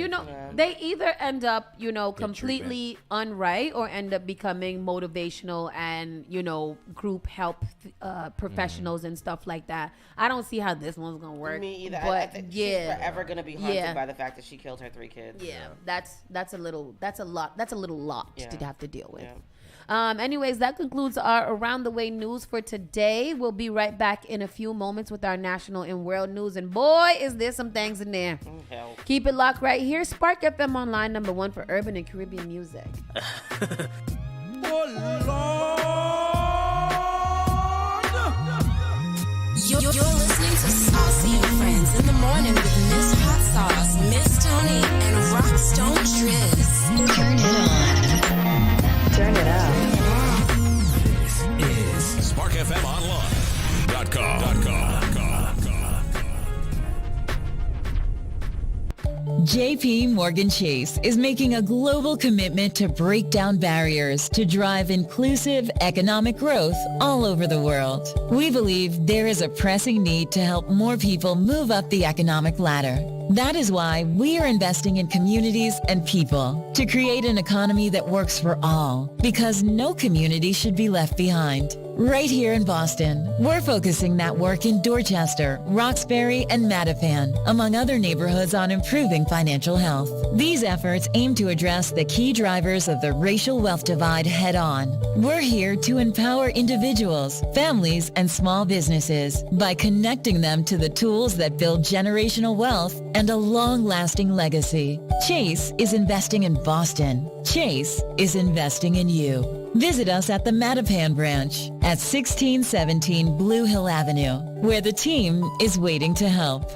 They either end up, completely unright, or end up becoming motivational and, group help professionals and stuff like that. I don't see how this one's gonna work. Me either. But I think she's forever gonna be haunted by the fact that she killed her 3 kids. Yeah, that's a little lot to have to deal with. Yeah. Anyways, that concludes our Around the Way news for today. We'll be right back in a few moments with our national and world news. And boy, is there some things in there. Keep it locked right here. Spark FM Online, #1 for urban and Caribbean music. You're listening to Saucy and Friends in the morning with Miss Hot Sauce, Miss Tony, and Rockstone Triz. Turn it on. Turn it up. This is SparkFMOnline.com. JP Morgan Chase is making a global commitment to break down barriers to drive inclusive economic growth all over the world. We believe there is a pressing need to help more people move up the economic ladder. That is why we are investing in communities and people to create an economy that works for all, because no community should be left behind. Right here in Boston, we're focusing that work in Dorchester, Roxbury, and Mattapan, among other neighborhoods, on improving financial health. These efforts aim to address the key drivers of the racial wealth divide head-on. We're here to empower individuals, families, and small businesses by connecting them to the tools that build generational wealth and a long-lasting legacy. Chase is investing in Boston. Chase is investing in you. Visit us at the Mattapan branch at 1617 Blue Hill Avenue, where the team is waiting to help.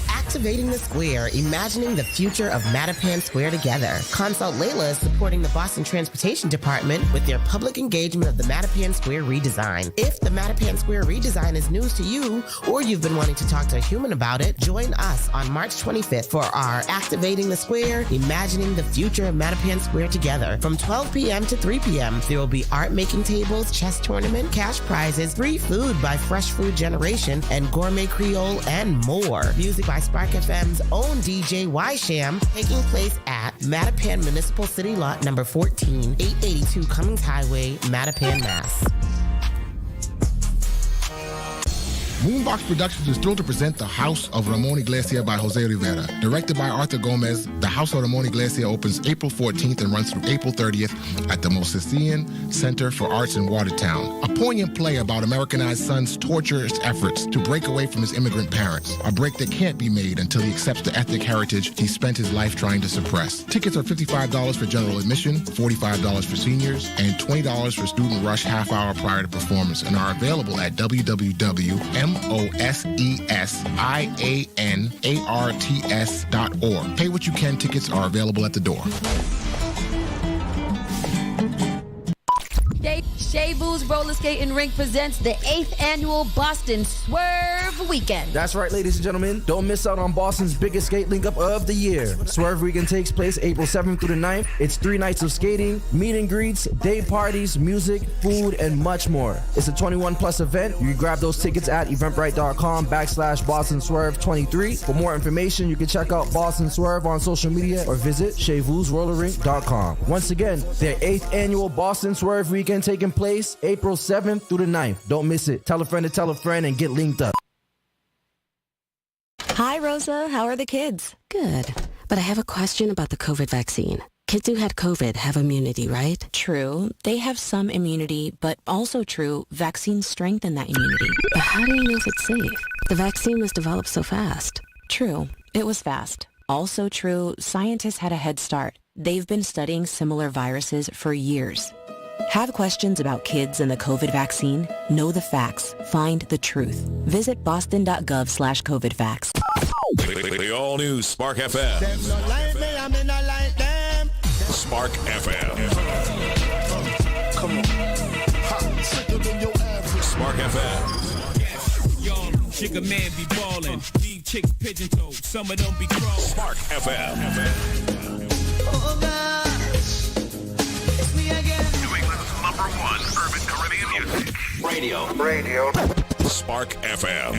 Activating the Square, imagining the future of Mattapan Square together. Consult Layla is supporting the Boston Transportation Department with their public engagement of the Mattapan Square redesign. If the Mattapan Square redesign is news to you, or you've been wanting to talk to a human about it, join us on March 25th for our Activating the Square, imagining the future of Mattapan Square together. From 12 p.m. to 3 p.m., there will be art making tables, chess tournament, cash prizes, free food by Fresh Food Generation, and Gourmet Creole, and more. Music by Spark FM's own DJ Y-Sham, taking place at Mattapan Municipal City Lot number 14, 882 Cummings Highway, Mattapan, Mass. Boombox Productions is thrilled to present The House of Ramon Iglesia by Jose Rivera. Directed by Arthur Gomez, The House of Ramon Iglesia opens April 14th and runs through April 30th at the Mosesian Center for Arts in Watertown. A poignant play about Americanized son's torturous efforts to break away from his immigrant parents. A break that can't be made until he accepts the ethnic heritage he spent his life trying to suppress. Tickets are $55 for general admission, $45 for seniors, and $20 for student rush half hour prior to performance, and are available at www.mosesianarts.org. Pay what you can. Tickets are available at the door. Shea Boo's Roller Skating Rink presents the 8th annual Boston Swerve Weekend. That's right, ladies and gentlemen. Don't miss out on Boston's biggest skate link-up of the year. Swerve Weekend takes place April 7th through the 9th. It's 3 nights of skating, meet and greets, day parties, music, food, and much more. It's a 21-plus event. You can grab those tickets at eventbrite.com/Boston Swerve 23. For more information, you can check out Boston Swerve on social media or visit SheaVoosRollerRink.com. Once again, their 8th annual Boston Swerve Weekend taking place April 7th through the 9th. Don't miss it. Tell a friend to tell a friend and get linked up. Hi, Rosa. How are the kids? Good. But I have a question about the COVID vaccine. Kids who had COVID have immunity, right? True. They have some immunity, but also true, vaccines strengthen that immunity. But how do you know if it's safe? The vaccine was developed so fast. True. It was fast. Also true, scientists had a head start. They've been studying similar viruses for years. Have questions about kids and the COVID vaccine? Know the facts. Find the truth. Visit boston.gov/COVID facts. The all-new Spark FM. Spark FM. Come on. Spark FM. Chick a man be ballin', leave chicks pigeon toed, some of them be crawling. Spark FM. Oh gosh, it's me again. New England's #1 urban Caribbean music. Radio. Spark FM.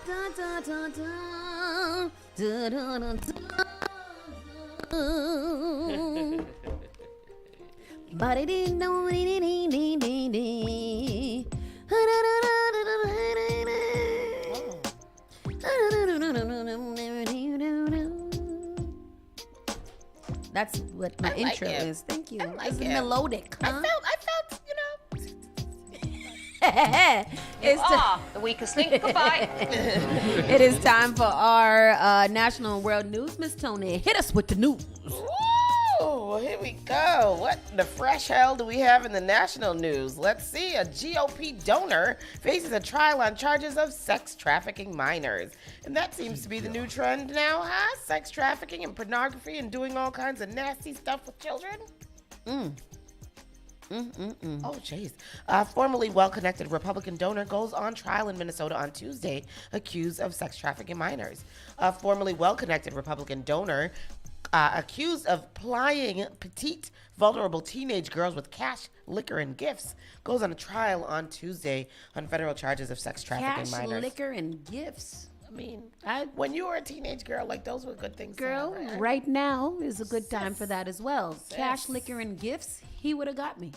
Dun, dun, dun, dun. Dun, dun, dun, dun. That's what my intro is. Thank you. It's melodic, huh? I felt, It's the weakest link. Goodbye. It is time for our national and world news. Miss Tony, hit us with the news. Ooh, here we go. What the fresh hell do we have in the national news? Let's see. A GOP donor faces a trial on charges of sex trafficking minors. And that seems to be the new trend now, huh? Sex trafficking and pornography and doing all kinds of nasty stuff with children? Oh, jeez. Formerly well-connected Republican donor goes on trial in Minnesota on Tuesday, accused of sex trafficking minors. A formerly well-connected Republican donor accused of plying petite, vulnerable teenage girls with cash, liquor, and gifts goes on a trial on Tuesday on federal charges of sex trafficking minors. Cash, liquor, and gifts. I mean, when you were a teenage girl, like, those were good things. Girl, to have, right now is a good time for that as well. Cash, liquor, and gifts. He would have got me.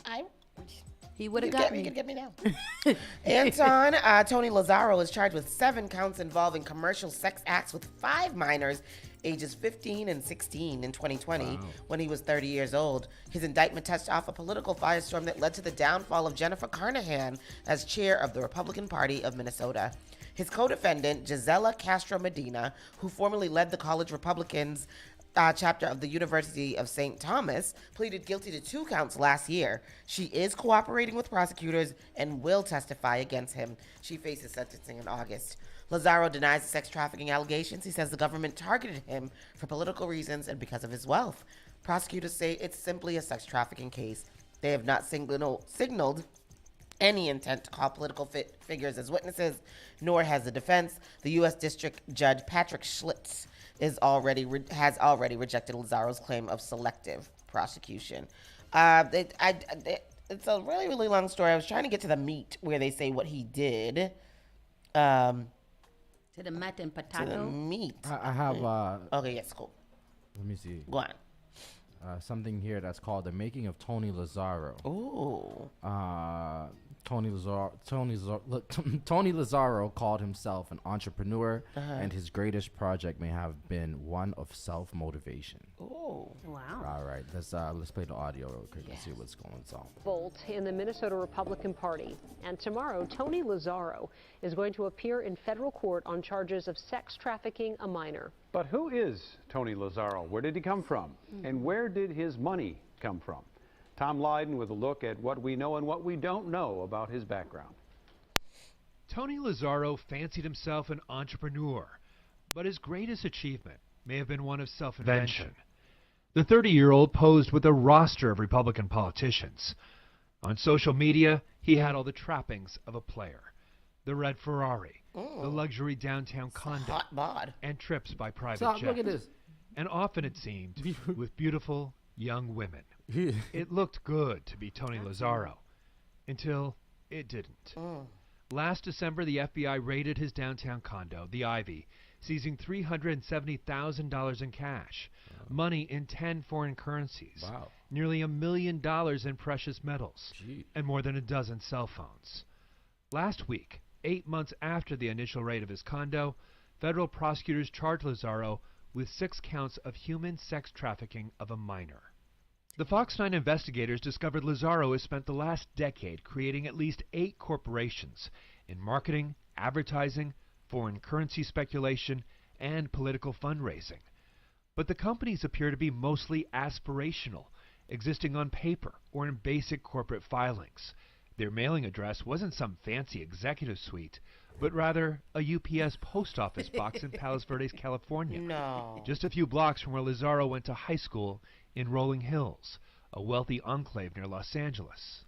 He would have got me. You can get me now. Anton Tony Lazaro is charged with 7 counts involving commercial sex acts with 5 minors ages 15 and 16 in 2020 when he was 30 years old. His indictment touched off a political firestorm that led to the downfall of Jennifer Carnahan as chair of the Republican Party of Minnesota. His co-defendant, Gisela Castro Medina, who formerly led the college Republicans chapter of the University of St. Thomas, pleaded guilty to 2 counts last year. She is cooperating with prosecutors and will testify against him. She faces sentencing in August. Lazaro denies the sex trafficking allegations. He says the government targeted him for political reasons and because of his wealth. Prosecutors say it's simply a sex trafficking case. They have not signaled any intent to call political figures as witnesses, nor has the defense. The U.S. District Judge Patrick Schlitz has already rejected Lazaro's claim of selective prosecution. It's a really, really long story. I was trying to get to the meat where they say what he did. To the meat and potato? To the meat. I have... okay, yes, cool. Let me see. Go on. Something here that's called The Making of Tony Lazaro. Ooh. Tony Lazaro called himself an entrepreneur, and his greatest project may have been one of self-motivation. Ooh. Wow. All right, let's play the audio real quick and see what's going on. Volt in the Minnesota Republican Party. And tomorrow, Tony Lazaro is going to appear in federal court on charges of sex trafficking a minor. But who is Tony Lazaro? Where did he come from? And where did his money come from? Tom Lydon with a look at what we know and what we don't know about his background. Tony Lazaro fancied himself an entrepreneur, but his greatest achievement may have been one of self-invention. The 30-year-old posed with a roster of Republican politicians. On social media, he had all the trappings of a player. The red Ferrari, the luxury downtown condo, hot bod, and trips by private jets. Look at this. And often it seemed with beautiful young women. It looked good to be Tony Lazaro until it didn't. Last December, the FBI raided his downtown condo, the Ivy, seizing $370,000 in cash, money in 10 foreign currencies, nearly $1 million in precious metals, and more than a dozen cell phones. Last week, 8 months after the initial raid of his condo, federal prosecutors charged Lazaro with 6 counts of human sex trafficking of a minor. The Fox 9 investigators discovered Lazaro has spent the last decade creating at least 8 corporations in marketing, advertising, foreign currency speculation, and political fundraising. But the companies appear to be mostly aspirational, existing on paper or in basic corporate filings. Their mailing address wasn't some fancy executive suite, but rather a UPS post office box in Palos Verdes, California. No. Just a few blocks from where Lazaro went to high school in Rolling Hills, a wealthy enclave near Los Angeles.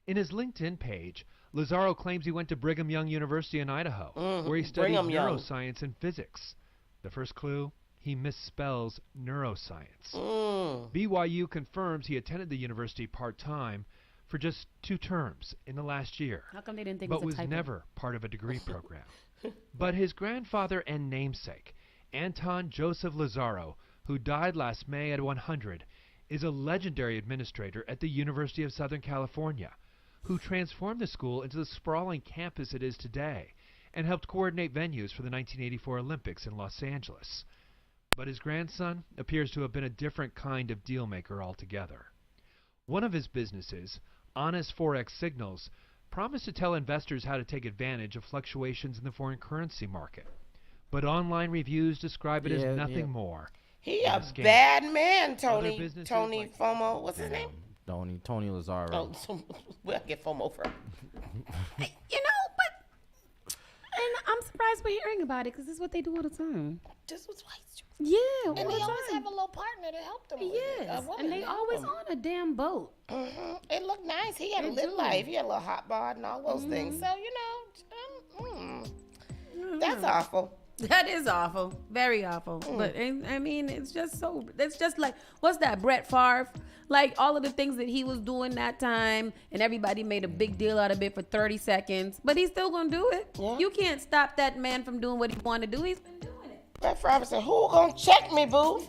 In his LinkedIn page, Lazaro claims he went to Brigham Young University in Idaho, where he studied neuroscience and physics. The first clue, he misspells neuroscience. BYU confirms he attended the university part-time for just 2 terms in the last year, How come they didn't think but it was was a typo? never part of a degree program. But his grandfather and namesake, Anton Joseph Lazaro, who died last May at 100, is a legendary administrator at the University of Southern California, who transformed the school into the sprawling campus it is today and helped coordinate venues for the 1984 Olympics in Los Angeles. But his grandson appears to have been a different kind of deal maker altogether. One of his businesses, Honest Forex Signals, promised to tell investors how to take advantage of fluctuations in the foreign currency market. But online reviews describe it as nothing more. He a bad man, Tony. Tony FOMO. What's his name? Tony Lazaro. Oh, so where I get FOMO from? And I'm I'm surprised we're hearing about it because this is what they do all the time. Just with white chicks. Yeah, and they always have a little partner to help them. Yes, and they always on a damn boat. Mm-hmm. It looked nice. He had a little life. He had a little hot bod and all those things. So that's awful. That is awful. Very awful. But I mean, it's just like, what's that, Brett Favre? Like all of the things that he was doing that time, and everybody made a big deal out of it for 30 seconds. But he's still going to do it. Yeah. You can't stop that man from doing what he wanted to do. He's been doing it. Brett Favre said, who gonna check me, boo?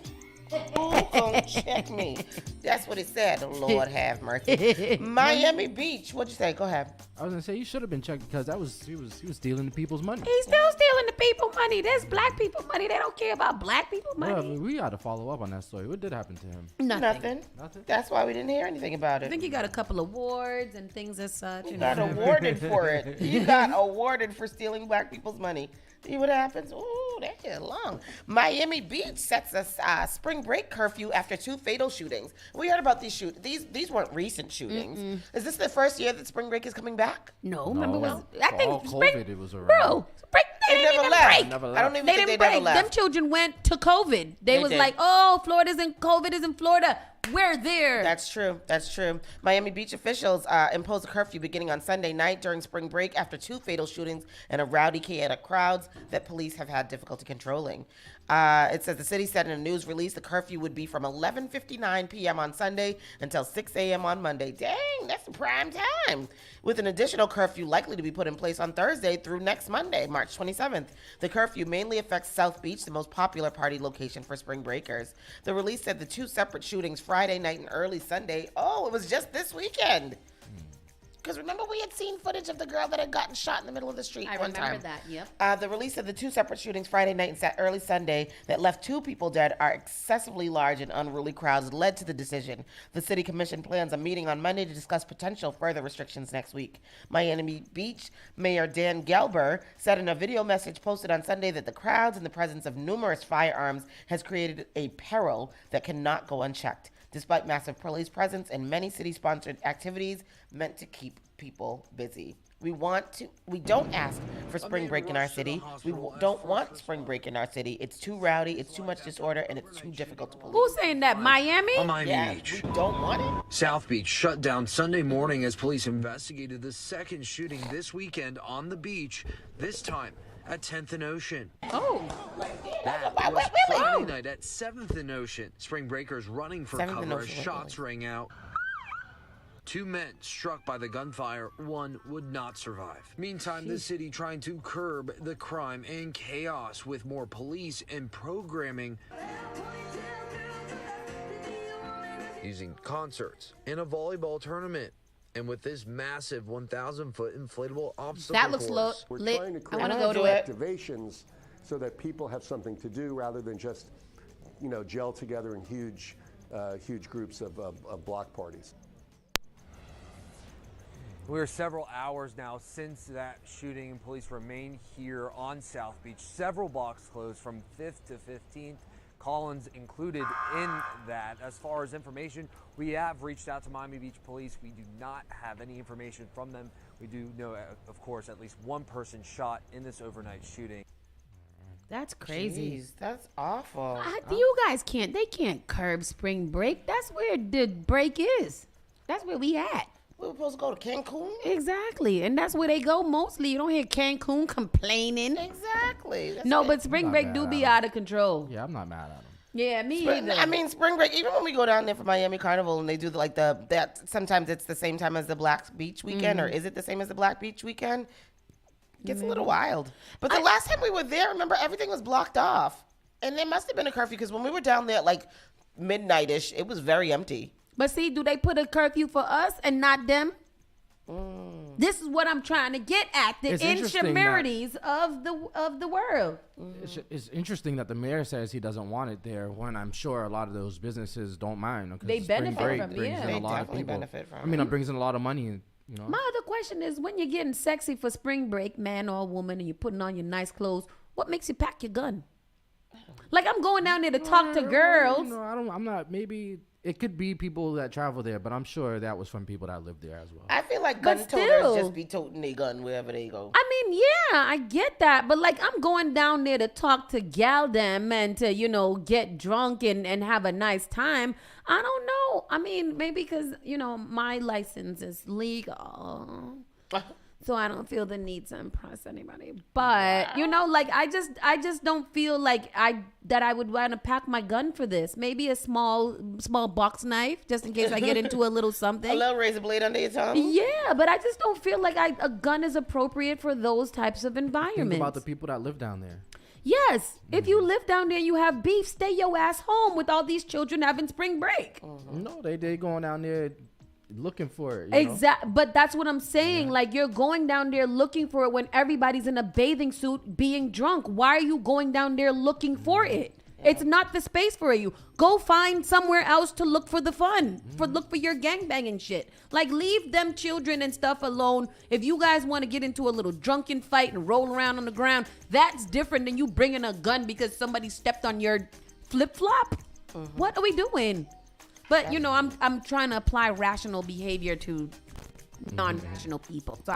Who gonna check me? That's what it said. Lord have mercy. Miami Beach. What'd you say? Go ahead. I was gonna say you should have been checked because he was stealing the people's money. He's still stealing the people money. There's black people money. They don't care about black people money. Well, we got to follow up on that story. What did happen to him? Nothing. That's why we didn't hear anything about it. I think he got a couple awards and things as such. He got awarded for it. He got awarded for stealing black people's money. See what happens? Ooh, that get long. Miami Beach sets a spring break curfew after 2 fatal shootings. We heard about these These weren't recent shootings. Mm-mm. Is this the first year that spring break is coming back? No, remember I think COVID it was around. Bro, spring, they never didn't left. break. I don't even think they never left. Them children went to COVID. They was did. like, oh, COVID is in Florida. We're there. That's true. Miami Beach officials imposed a curfew beginning on Sunday night during spring break after 2 fatal shootings and a rowdy, chaotic crowds that police have had difficulty controlling. It says the city said in a news release the curfew would be from 11:59 p.m. on Sunday until 6 a.m. on Monday. Dang, that's the prime time. With an additional curfew likely to be put in place on Thursday through next Monday, March 27th. The curfew mainly affects South Beach, the most popular party location for spring breakers. The release said the 2 separate shootings Friday night and early Sunday. Oh, it was just this weekend. Because remember we had seen footage of the girl that had gotten shot in the middle of the street one time. I remember that, yep. The release of the 2 separate shootings Friday night and early Sunday that left 2 people dead are excessively large and unruly crowds led to the decision. The city commission plans a meeting on Monday to discuss potential further restrictions next week. Miami Beach Mayor Dan Gelber said in a video message posted on Sunday that the crowds and the presence of numerous firearms has created a peril that cannot go unchecked, despite massive police presence and many city-sponsored activities meant to keep people busy. We don't ask for spring break in our city. We don't want spring break in our city. It's too rowdy, it's too much disorder, and it's too difficult to police. Who's saying that, Miami? Miami Beach. We don't want it. South Beach shut down Sunday morning as police investigated the second shooting this weekend on the beach, this time at 10th and Ocean. Oh. That was Friday night at 7th and Ocean. Spring breakers running for cover as shots rang out. 2 men struck by the gunfire, 1 would not survive. Meantime, the city trying to curb the crime and chaos with more police and programming using concerts and a volleyball tournament. And with this massive 1,000-foot inflatable obstacle that looks course, lit. I want to go to it. Activations so that people have something to do rather than just, gel together in huge groups of block parties. We're several hours now since that shooting, and police remain here on South Beach. Several blocks closed from 5th to 15th. Collins included in that. As far as information, we have reached out to Miami Beach Police. We do not have any information from them. We do know, of course, at least 1 person shot in this overnight shooting. That's crazy. Jeez, that's awful. You guys they can't curb spring break. That's where the break is. That's where we at. We were supposed to go to Cancun? Exactly. And that's where they go mostly. You don't hear Cancun complaining. Exactly. But spring break do be out of control. Yeah, I'm not mad at them. Yeah, me either. I mean, spring break, even when we go down there for Miami Carnival and they do that sometimes it's the same time as the Black Beach weekend, or is it the same as the Black Beach weekend? It gets a little wild. But the last time we were there, remember, everything was blocked off. And there must have been a curfew because when we were down there at like midnight-ish, it was very empty. But see, do they put a curfew for us and not them? This is what I'm trying to get at. The insurmorities of the world. It's interesting that the mayor says he doesn't want it there when I'm sure a lot of those businesses don't mind. They benefit from it. They definitely benefit from it. It brings in a lot of money. My other question is, when you're getting sexy for spring break, man or woman, and you're putting on your nice clothes, what makes you pack your gun? Like, I'm going down there to talk to girls. I'm not. Maybe It could be people that travel there, but I'm sure that was from people that live there as well. I feel like gun toters just be toting their gun wherever they go. I mean, yeah, I get that. But, like, I'm going down there to talk to gal them and to, you know, get drunk and have a nice time. I don't know. I mean, maybe because, you know, my license is legal. So I don't feel the need to impress anybody. But, you know, like, I just don't feel like I would want to pack my gun for this. Maybe a small box knife, just in case I get into a little something. A little razor blade under your tongue? Yeah, but I just don't feel like a gun is appropriate for those types of environments. Think about the people that live down there. Yes. If you live down there and you have beef, stay your ass home with all these children having spring break. No, they going down there looking for it. Exactly. But that's what I'm saying. Yeah. Like, you're going down there looking for it when everybody's in a bathing suit being drunk. Why are you going down there looking for it? It's not the space for you. Go find somewhere else to look for the fun. Look for your gangbanging shit. Like, leave them children and stuff alone. If you guys want to get into a little drunken fight and roll around on the ground, that's different than you bringing a gun because somebody stepped on your flip-flop. What are we doing? But, you know, I'm trying to apply rational behavior to non-rational people. So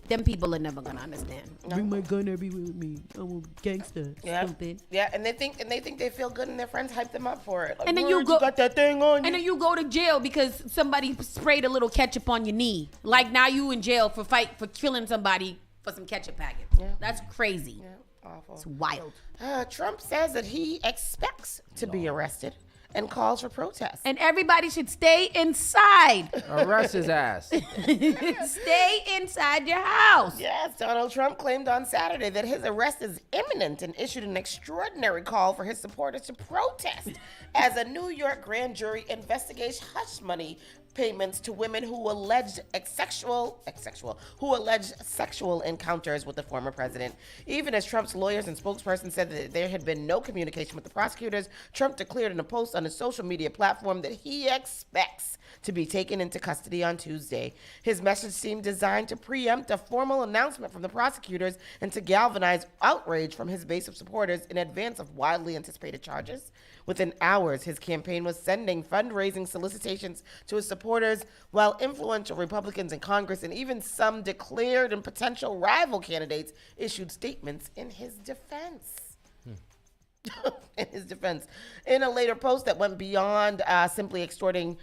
them people are never gonna understand. Bring my gun everywhere with me. I'm a gangster. Yeah. Stupid. Yeah, and they think they feel good and their friends hype them up for it. Like, And then you got that thing on you. And then you go to jail because somebody sprayed a little ketchup on your knee. Like, now you in jail for killing somebody for some ketchup packet. Yeah. That's crazy. Yeah, awful. It's wild. Trump says that he expects to be arrested and calls for protests. And everybody should stay inside. Arrest his ass. Stay inside your house. Yes, Donald Trump claimed on Saturday that his arrest is imminent and issued an extraordinary call for his supporters to protest as a New York grand jury investigates hush money payments to women who alleged sexual encounters with the former president. Even as Trump's lawyers and spokesperson said that there had been no communication with the prosecutors, Trump declared in a post on his social media platform that he expects to be taken into custody on Tuesday. His message seemed designed to preempt a formal announcement from the prosecutors and to galvanize outrage from his base of supporters in advance of widely anticipated charges. Within hours, his campaign was sending fundraising solicitations to his supporters, while influential Republicans in Congress and even some declared and potential rival candidates issued statements in his defense. In a later post that went beyond simply exhorting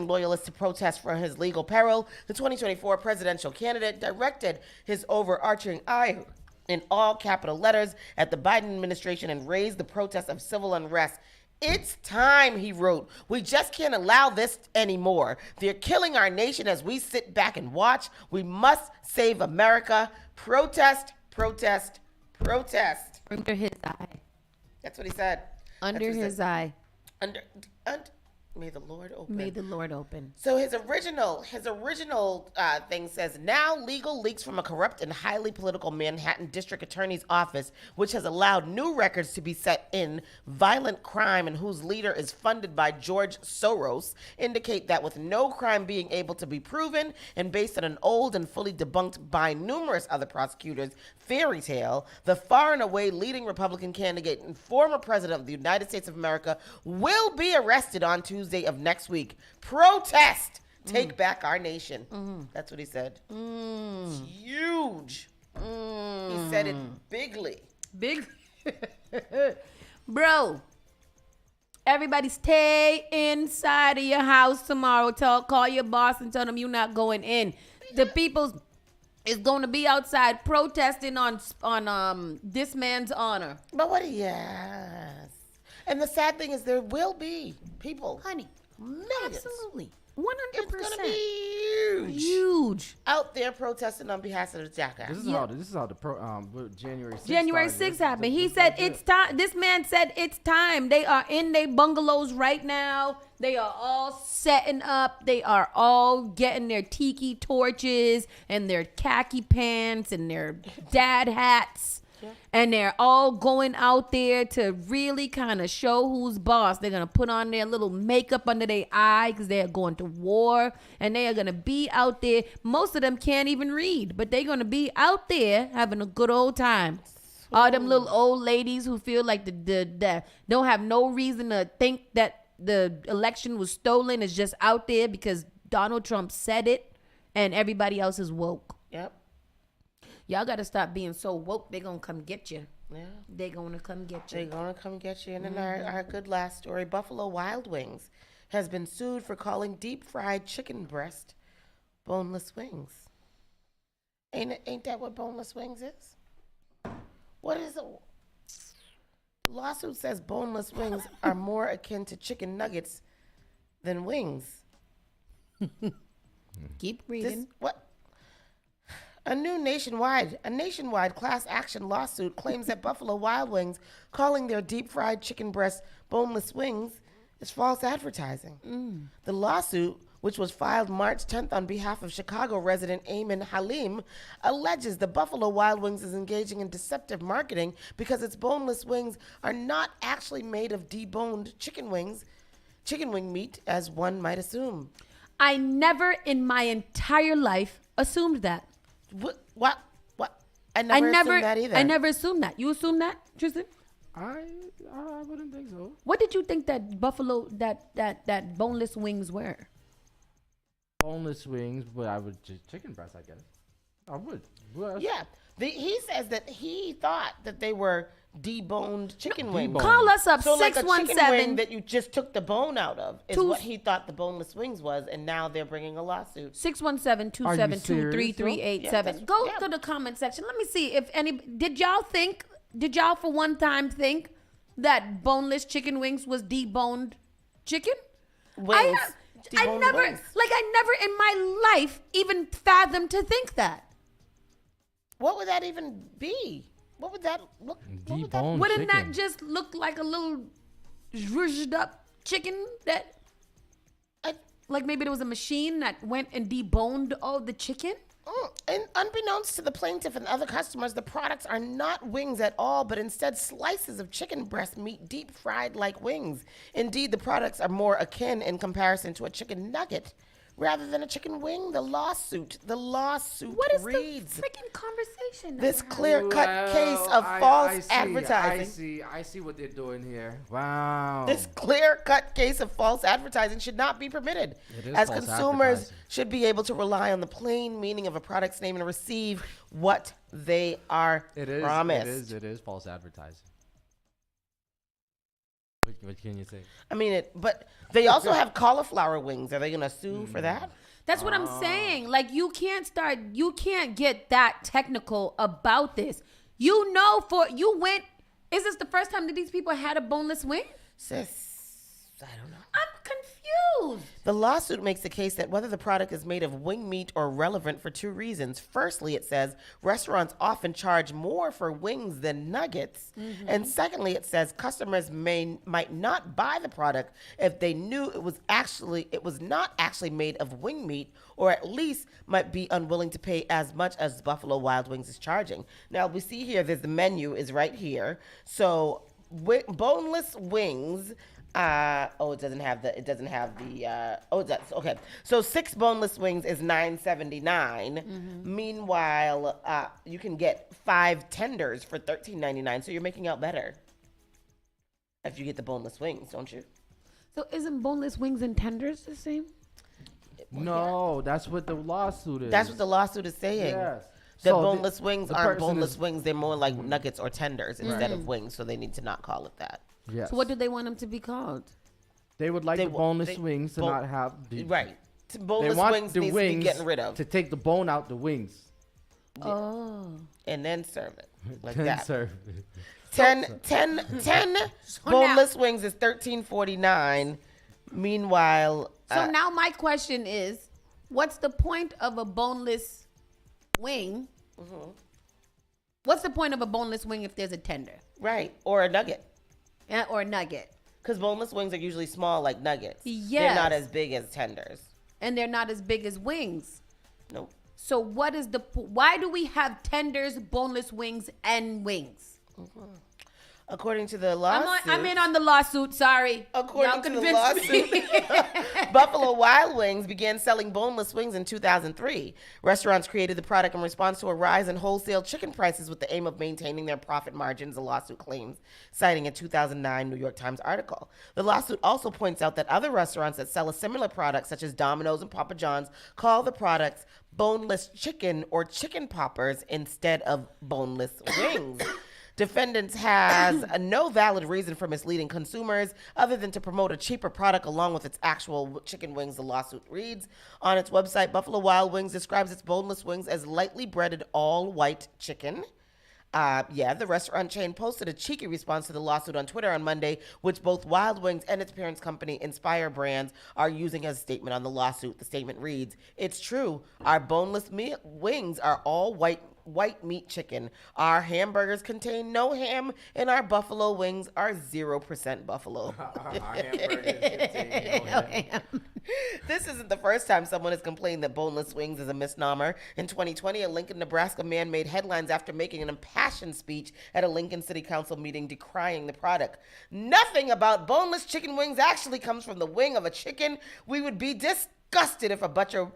loyalists to protest for his legal peril, the 2024 presidential candidate directed his overarching eye in all capital letters at the Biden administration and raised the protest of civil unrest. It's time, he wrote. We just can't allow this anymore. They're killing our nation as we sit back and watch. We must save America. Protest, protest, protest. Under his eye. That's what he said. Under his eye. May the Lord open. May the Lord open. So his original thing says, now legal leaks from a corrupt and highly political Manhattan district attorney's office, which has allowed new records to be set in violent crime and whose leader is funded by George Soros, indicate that with no crime being able to be proven and based on an old and fully debunked by numerous other prosecutors fairy tale, the far and away leading Republican candidate and former president of the United States of America will be arrested on Tuesday of next week. Protest. Take back our nation. That's what he said. It's huge. He said it bigly. Big. Bro, everybody stay inside of your house tomorrow. Call your boss and tell them you're not going in. The people is going to be outside protesting on this man's honor. But yes. And the sad thing is there will be people. Honey, millions. Absolutely. 100%. It's going to be huge. Out there protesting on behalf of the jackass. This is how the January 6th January 6th happened. He said it's time. This man said it's time. They are in their bungalows right now. They are all setting up. They are all getting their tiki torches and their khaki pants and their dad hats. And they're all going out there to really kind of show who's boss. They're going to put on their little makeup under their eye because they're going to war. And they are going to be out there. Most of them can't even read, but they're going to be out there having a good old time. All them little old ladies who feel like the don't have no reason to think that the election was stolen is just out there because Donald Trump said it and everybody else is woke. Yep. Y'all got to stop being so woke. They're going to come get you. Yeah. They're going to come get you. They're going to come get you. And then our good last story, Buffalo Wild Wings has been sued for calling deep fried chicken breast boneless wings. Ain't that what boneless wings is? What is it? The lawsuit says boneless wings are more akin to chicken nuggets than wings. Keep reading. What? A nationwide class action lawsuit claims that Buffalo Wild Wings calling their deep fried chicken breast boneless wings is false advertising. The lawsuit, which was filed March 10th on behalf of Chicago resident Ayman Halim, alleges the Buffalo Wild Wings is engaging in deceptive marketing because its boneless wings are not actually made of deboned chicken wing meat, as one might assume. I never in my entire life assumed that. What? I never assumed that either. I never assumed that. You assumed that, Tristan? I wouldn't think so. What did you think that buffalo that boneless wings were? Boneless wings, but I would just chicken breast, I guess. I would. Yeah. He says that he thought that they were deboned chicken wings. Call us up, so 617. Like a chicken wing that you just took the bone out of is what he thought the boneless wings was, and now they're bringing a lawsuit. 617-272-3387. Go to the comment section. Let me see if any. Did y'all for one time think that boneless chicken wings was deboned chicken? Wings. I never in my life even fathomed to think that. What would that even be? What would that look like? Wouldn't that just look like a little zhuzhed up chicken that, like maybe there was a machine that went and deboned all the chicken? And unbeknownst to the plaintiff and other customers, the products are not wings at all, but instead slices of chicken breast meat deep fried like wings. Indeed, the products are more akin in comparison to a chicken nugget rather than a chicken wing. The lawsuit What is reads, the freaking conversation? This clear-cut case of false advertising. I see what they're doing here. Wow. This clear-cut case of false advertising should not be permitted, as consumers should be able to rely on the plain meaning of a product's name and receive what they are promised. It is false advertising. What can you say? I mean, but they also have cauliflower wings. Are they going to sue for that? That's what I'm saying. Like, you can't get that technical about this. Is this the first time that these people had a boneless wing? Sis, I don't know. I'm confused. The lawsuit makes the case that whether the product is made of wing meat or relevant for two reasons. Firstly, it says restaurants often charge more for wings than nuggets. Mm-hmm. And secondly, it says customers might not buy the product if they knew it was not actually made of wing meat, or at least might be unwilling to pay as much as Buffalo Wild Wings is charging. Now, we see here, the menu is right here. So boneless wings. It doesn't have the. It does. Okay. So 6 boneless wings is $9.79. Mm-hmm. Meanwhile, you can get 5 tenders for $13.99. So you're making out better if you get the boneless wings, don't you? So isn't boneless wings and tenders the same? No, that's what the lawsuit is. That's what the lawsuit is saying. Yes. The boneless wings aren't boneless wings. They're more like nuggets or tenders instead of wings. So they need to not call it that. Yes. So what do they want them to be called? They would like the boneless wings to not have the... Right. Boneless wings needs to be getting rid of. To take the bone out the wings. Yeah. Oh. And then serve it. Like then that. Serve it. 10 boneless wings is $13.49. Meanwhile... So now my question is, what's the point of a boneless wing? Mm-hmm. What's the point of a boneless wing if there's a tender? Right. Or a nugget. Or a nugget. Because boneless wings are usually small like nuggets. Yes. They're not as big as tenders. And they're not as big as wings. Nope. So what is why do we have tenders, boneless wings, and wings? Mm-hmm. According to the lawsuit, I'm in on the lawsuit. Sorry. According to the lawsuit, Buffalo Wild Wings began selling boneless wings in 2003. Restaurants created the product in response to a rise in wholesale chicken prices with the aim of maintaining their profit margins, the lawsuit claims, citing a 2009 New York Times article. The lawsuit also points out that other restaurants that sell a similar product, such as Domino's and Papa John's, call the products boneless chicken or chicken poppers instead of boneless wings. Defendants has no valid reason for misleading consumers other than to promote a cheaper product along with its actual chicken wings, the lawsuit reads. On its website, Buffalo Wild Wings describes its boneless wings as lightly breaded all-white chicken. The restaurant chain posted a cheeky response to the lawsuit on Twitter on Monday, which both Wild Wings and its parent company, Inspire Brands, are using as a statement on the lawsuit. The statement reads, "It's true. Our boneless wings are all white meat chicken. Our hamburgers contain no ham, and our buffalo wings are 0% buffalo." Our hamburgers contain no ham. This isn't the first time someone has complained that boneless wings is a misnomer. In 2020, a Lincoln, Nebraska man made headlines after making an impassioned speech at a Lincoln City Council meeting decrying the product. "Nothing about boneless chicken wings actually comes from the wing of a chicken. We would be disgusted if a butcher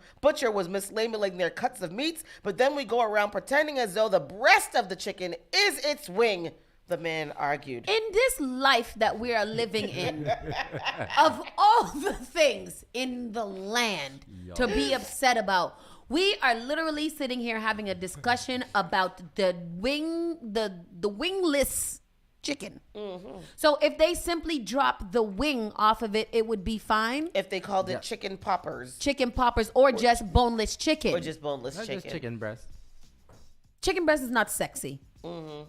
was mislabeling their cuts of meats, but then we go around pretending as though the breast of the chicken is its wing," the man argued. In this life that we are living in, of all the things in the land to be upset about, we are literally sitting here having a discussion about the wingless chicken. Mm-hmm. So if they simply drop the wing off of it, it would be fine. If they called it chicken poppers. Chicken poppers or just boneless chicken. Or just boneless chicken. Just chicken breast. Chicken breast is not sexy. Mm-hmm.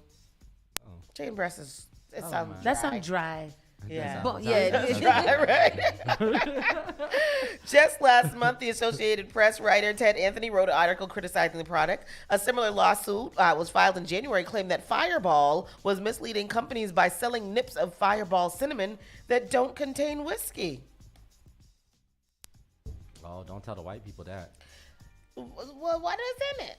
Chicken breast is, sounds dry. That sounds dry. Yeah. It is dry, right? Just last month, the Associated Press writer Ted Anthony wrote an article criticizing the product. A similar lawsuit was filed in January, claimed that Fireball was misleading companies by selling nips of Fireball cinnamon that don't contain whiskey. Oh, don't tell the white people that. Well, what is in it?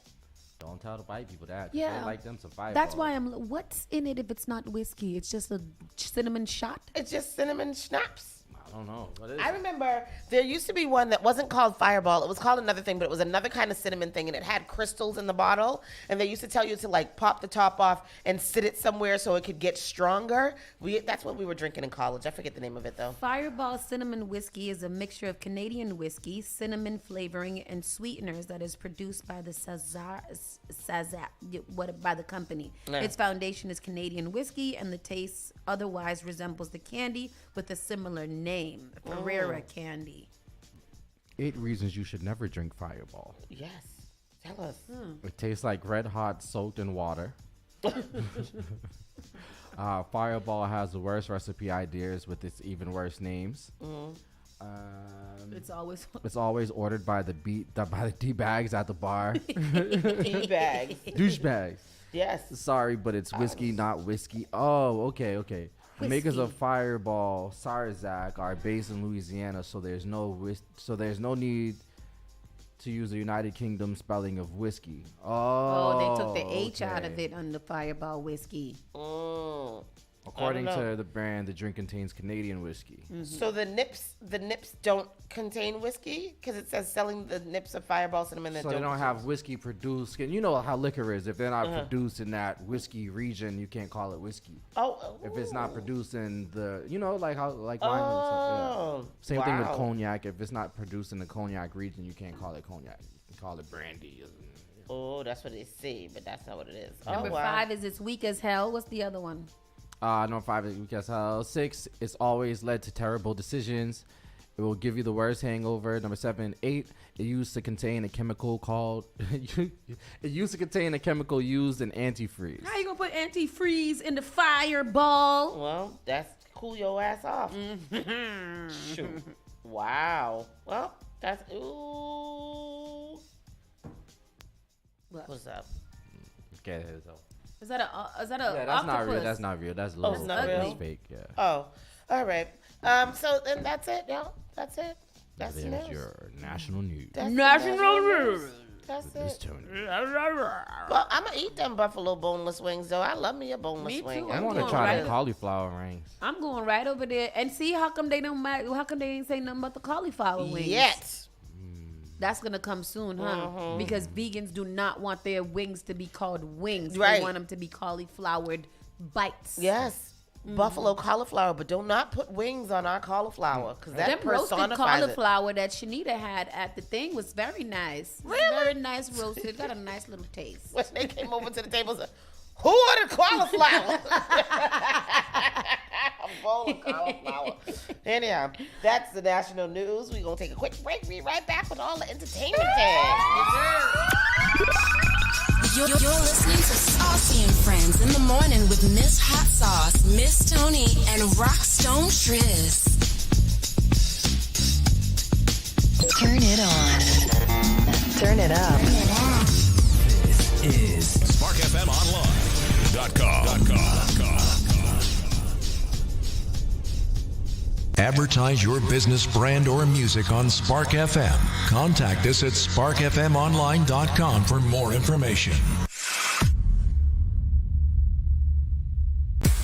Don't tell the white people that. Yeah. They like them some Fireball. That's why what's in it if it's not whiskey? It's just a cinnamon shot? It's just cinnamon schnapps. I don't know. What is I it? remember there used to be one that wasn't called Fireball. It was called another thing, but it was another kind of cinnamon thing, and it had crystals in the bottle. And they used to tell you to like pop the top off and sit it somewhere so it could get stronger. That's what we were drinking in college. I forget the name of it though. Fireball cinnamon whiskey is a mixture of Canadian whiskey, cinnamon flavoring, and sweeteners that is produced by the by the company. Yeah. Its foundation is Canadian whiskey, and the taste otherwise resembles the candy with a similar name, Ferrera candy. 8 reasons you should never drink Fireball. Yes, tell us. It tastes like Red Hot soaked in water. Fireball has the worst recipe ideas with its even worse names. It's always ordered by the D-bags at the bar. D-bags. Douchebags. Yes. Sorry, but it's whiskey, not whiskey. Oh, okay. The makers of Fireball, Sarzac, are based in Louisiana, so there's no need to use the United Kingdom spelling of whiskey. Oh, they took the H out of it on the Fireball whiskey. According to the brand, the drink contains Canadian whiskey. Mm-hmm. So the nips don't contain whiskey because it says selling the nips of Fireball cinnamon that So they don't have whiskey produced. You know how liquor is. If they're not produced in that whiskey region, you can't call it whiskey. If it's not produced in the, like wine and stuff. Yeah. Same thing with cognac. If it's not produced in the cognac region, you can't call it cognac. You can call it brandy. Oh, that's what they say, but that's not what it is. Number 5 is it's weak as hell. What's the other one? Number 5 is weak as hell. 6, it's always led to terrible decisions. It will give you the worst hangover. Number 7, 8, it used to contain a chemical used in antifreeze. How you gonna put antifreeze in the Fireball? Well, that's cool your ass off. Shoot. Wow. Well, that's What's up? Okay, so. Is that a Yeah, that's octopus? not real. That's not real. That's low. It's not real? That's fake. Yeah. Oh, all right. So then that's it, y'all. That's it. That's There's news. your national news. That's National news. That's Miss it. Tony. Well, I'm gonna eat them buffalo boneless wings, though. I love me a boneless Me too. wing. I want to try the cauliflower rings. I'm going right over there and see how come they don't. How come they ain't say nothing about the cauliflower wings yet? That's gonna come soon, huh? Because vegans do not want their wings to be called wings. Right. They want them to be cauliflowered bites. Yes. Buffalo cauliflower, but do not put wings on our cauliflower because that Them roasted personifies cauliflower that Shanita had at the thing was very nice. Really? Very nice roasted. Got a nice little taste. When they came over to the table and said, "Who ordered cauliflower?" A bowl of cauliflower. Anyhow, that's the national news. We're going to take a quick break. Be right back with all the entertainment tags. You're listening to Saucy and Friends in the morning with Miss Hot Sauce, Miss Tony, and Rockstone Triz. Turn it on. Turn it up. This is SparkFMOnline.com. Advertise your business, brand, or music on Spark FM. Contact us at SparkFMOnline.com for more information.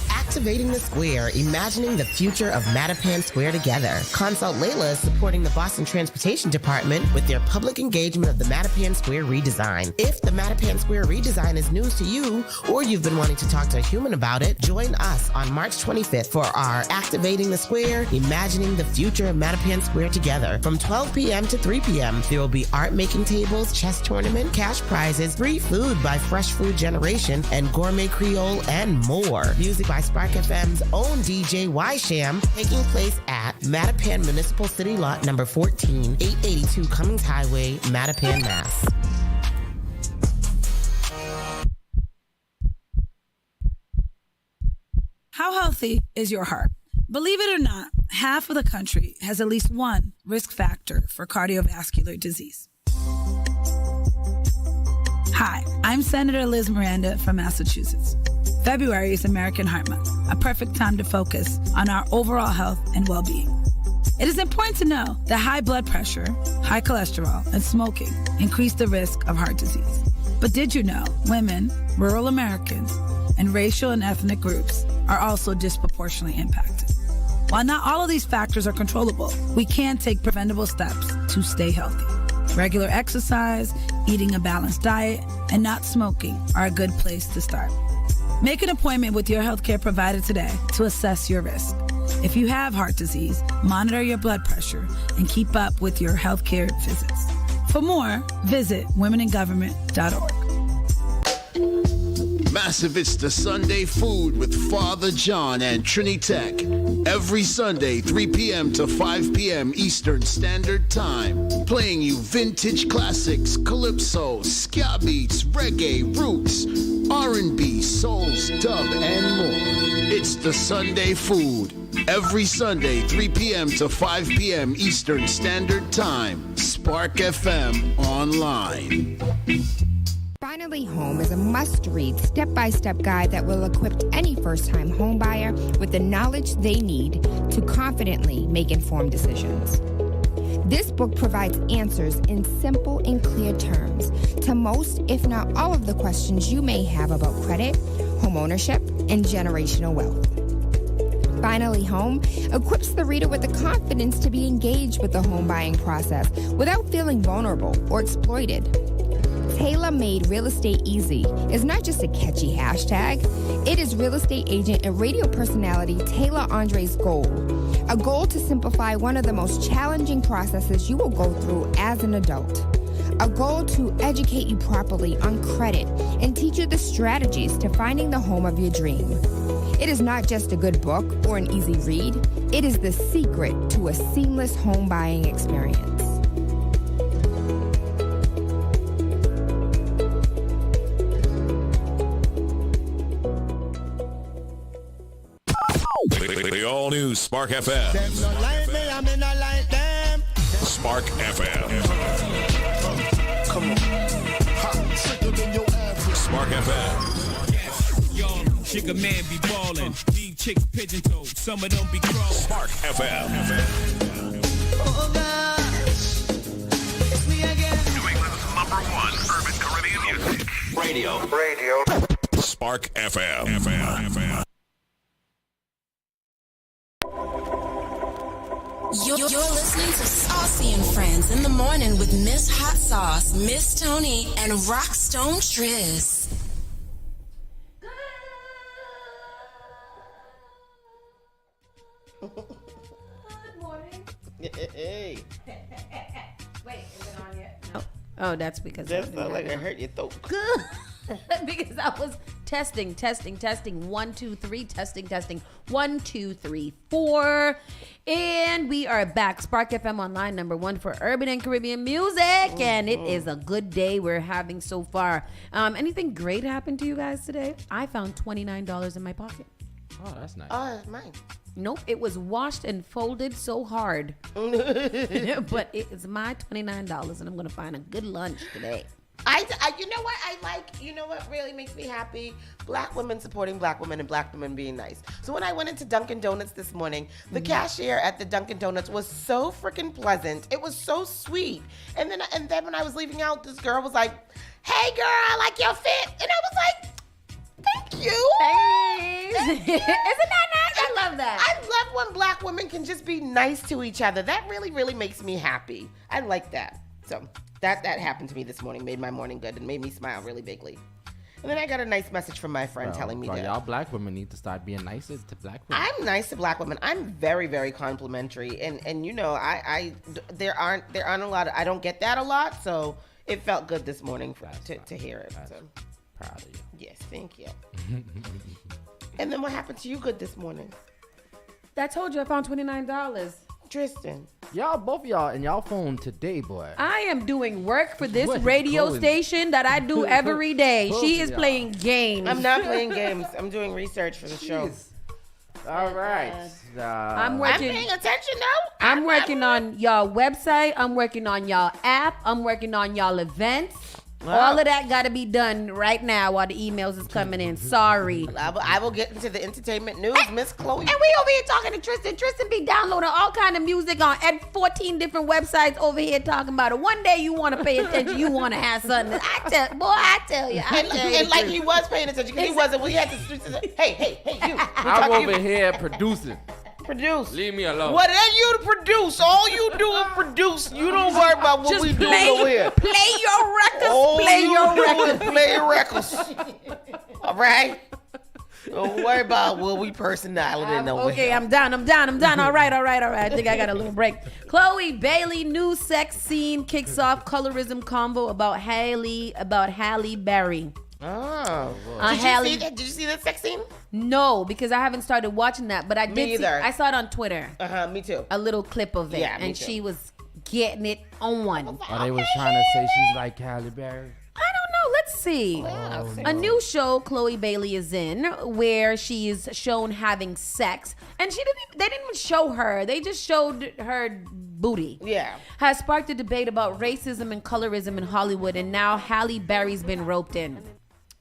Activating the Square, imagining the future of Mattapan Square together. Consult Layla is supporting the Boston Transportation Department with their public engagement of the Mattapan Square redesign. If the Mattapan Square redesign is news to you, or you've been wanting to talk to a human about it, join us on March 25th for our Activating the Square, imagining the future of Mattapan Square together. From 12 p.m. to 3 p.m., there will be art-making tables, chess tournament, cash prizes, free food by Fresh Food Generation, and Gourmet Creole, and more. Music by Spark FM's own DJ Y-Sham, taking place at Mattapan Municipal City Lot number 14, 882 Cummings Highway, Mattapan, Mass. How healthy is your heart? Believe it or not, half of the country has at least one risk factor for cardiovascular disease. Hi, I'm Senator Liz Miranda from Massachusetts. February is American Heart Month, a perfect time to focus on our overall health and well-being. It is important to know that high blood pressure, high cholesterol, and smoking increase the risk of heart disease. But did you know women, rural Americans, and racial and ethnic groups are also disproportionately impacted? While not all of these factors are controllable, we can take preventable steps to stay healthy. Regular exercise, eating a balanced diet, and not smoking are a good place to start. Make an appointment with your healthcare provider today to assess your risk. If you have heart disease, monitor your blood pressure and keep up with your healthcare visits. For more, visit womeningovernment.org. Massive It's the Sunday Food with Father John and Trini Tech. Every Sunday, 3 p.m. to 5 p.m. Eastern Standard Time. Playing you vintage classics, calypso, ska beats, reggae, roots, R&B, souls, dub, and more. It's the Sunday Food. Every Sunday, 3 p.m. to 5 p.m. Eastern Standard Time. Spark FM Online. Finally Home is a must-read, step-by-step guide that will equip any first-time homebuyer with the knowledge they need to confidently make informed decisions. This book provides answers in simple and clear terms to most, if not all, of the questions you may have about credit, home ownership, and generational wealth. Finally Home equips the reader with the confidence to be engaged with the home buying process without feeling vulnerable or exploited. Tailor-Made Real Estate Easy is not just a catchy hashtag. It is real estate agent and radio personality Taylor Andre's goal. A goal to simplify one of the most challenging processes you will go through as an adult. A goal to educate you properly on credit and teach you the strategies to finding the home of your dream. It is not just a good book or an easy read. It is the secret to a seamless home buying experience. The all-new Spark FM. Them not like me, I mean not like them. Spark FM. Come on. Spark FM. Y'all, sugar man be ballin'. These chicks pigeon toed. Some of them be crawling. Spark FM. Oh gosh, it's me again. New England's Urban Caribbean music. Radio. Spark FM. You're listening to Saucy and Friends in the morning with Miss Hot Sauce, Miss Tony, and Rockstone Triz. Good morning. Hey. Wait, is it on yet? No. Oh, that's because That sounds like it hurt your throat. Good. Because I was testing. 1, 2, 3, testing. 1, 2, 3, 4. And we are back. Spark FM Online, #1 for urban and Caribbean music. And it is a good day we're having so far. Anything great happened to you guys today? I found $29 in my pocket. Oh, that's nice. Oh, that's mine. Nope, it was washed and folded so hard. But it is my $29, and I'm going to find a good lunch today. You know what I like? You know what really makes me happy? Black women supporting black women and black women being nice. So when I went into Dunkin' Donuts this morning, the cashier at the Dunkin' Donuts was so freaking pleasant. It was so sweet. And then when I was leaving out, this girl was like, "Hey girl, I like your fit." And I was like, "Thank you." Thanks. Isn't that nice? I love that. I love when black women can just be nice to each other. That really, really makes me happy. I like that. So that happened to me this morning, made my morning good and made me smile really bigly. And then I got a nice message from my friend telling me that y'all black women need to start being nicer to black women. I'm nice to black women. I'm very, very complimentary, and you know, there aren't a lot of, I don't get that a lot, so it felt good this morning to hear it. So proud of you. Yes, thank you. And then what happened to you good this morning? I told you I found $29. Tristan. Y'all, both of y'all, and y'all phone today, boy. I am doing work for this radio station that I do every day. She is playing games. I'm not playing games. I'm doing research for the show. All right. I'm paying attention now. I'm working on y'all website. I'm working on y'all app. I'm working on y'all events. Wow. All of that got to be done right now while the emails is coming in. Sorry. I will get into the entertainment news, Miss Chloe. And we over here talking to Tristan. Tristan be downloading all kind of music on 14 different websites over here talking about it. One day you want to pay attention. You want to have something. I tell you. And like he was paying attention because he wasn't. We had to. Hey, you. I'm over here producing. Produce. Leave me alone. What are you to produce? All you do is produce. You don't worry about what we do over here. Play your records. All play your records. All right? Don't worry about what we personality over okay, here. I'm done. All right. I think I got a little break. Chloe Bailey new sex scene kicks off colorism convo about Halle Berry. Oh, did you see that sex scene? No, because I haven't started watching that, but I did. I saw it on Twitter. Me too. A little clip of it, yeah, and she was getting it on. Oh, they was trying to say she's like Halle Berry. I don't know. Let's see. A new show Chloe Bailey is in where she is shown having sex, and they didn't even show her. They just showed her booty. Yeah. Has sparked a debate about racism and colorism in Hollywood, and now Halle Berry's been roped in.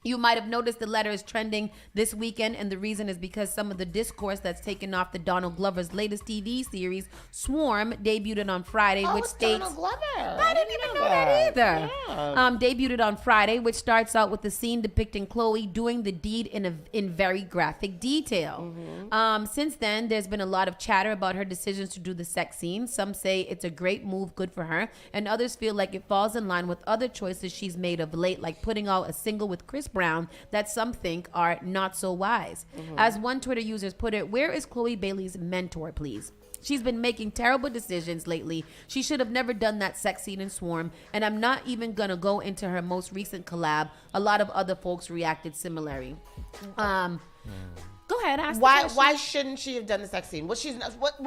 You might have noticed the letter is trending this weekend, and the reason is because some of the discourse that's taken off the Donald Glover's latest TV series, Swarm, debuted on Friday, which states... Donald Glover. I didn't even know that either. Yeah. Debuted on Friday, which starts out with the scene depicting Chloe doing the deed in very graphic detail. Mm-hmm. Since then, there's been a lot of chatter about her decisions to do the sex scene. Some say it's a great move, good for her, and others feel like it falls in line with other choices she's made of late, like putting out a single with Chris Brown that some think are not so wise. Mm-hmm. As one Twitter user put it, where is Chloe Bailey's mentor, please? She's been making terrible decisions lately. She should have never done that sex scene in Swarm, and I'm not even gonna go into her most recent collab. A lot of other folks reacted similarly. Go ahead, ask why shouldn't she have done the sex scene? What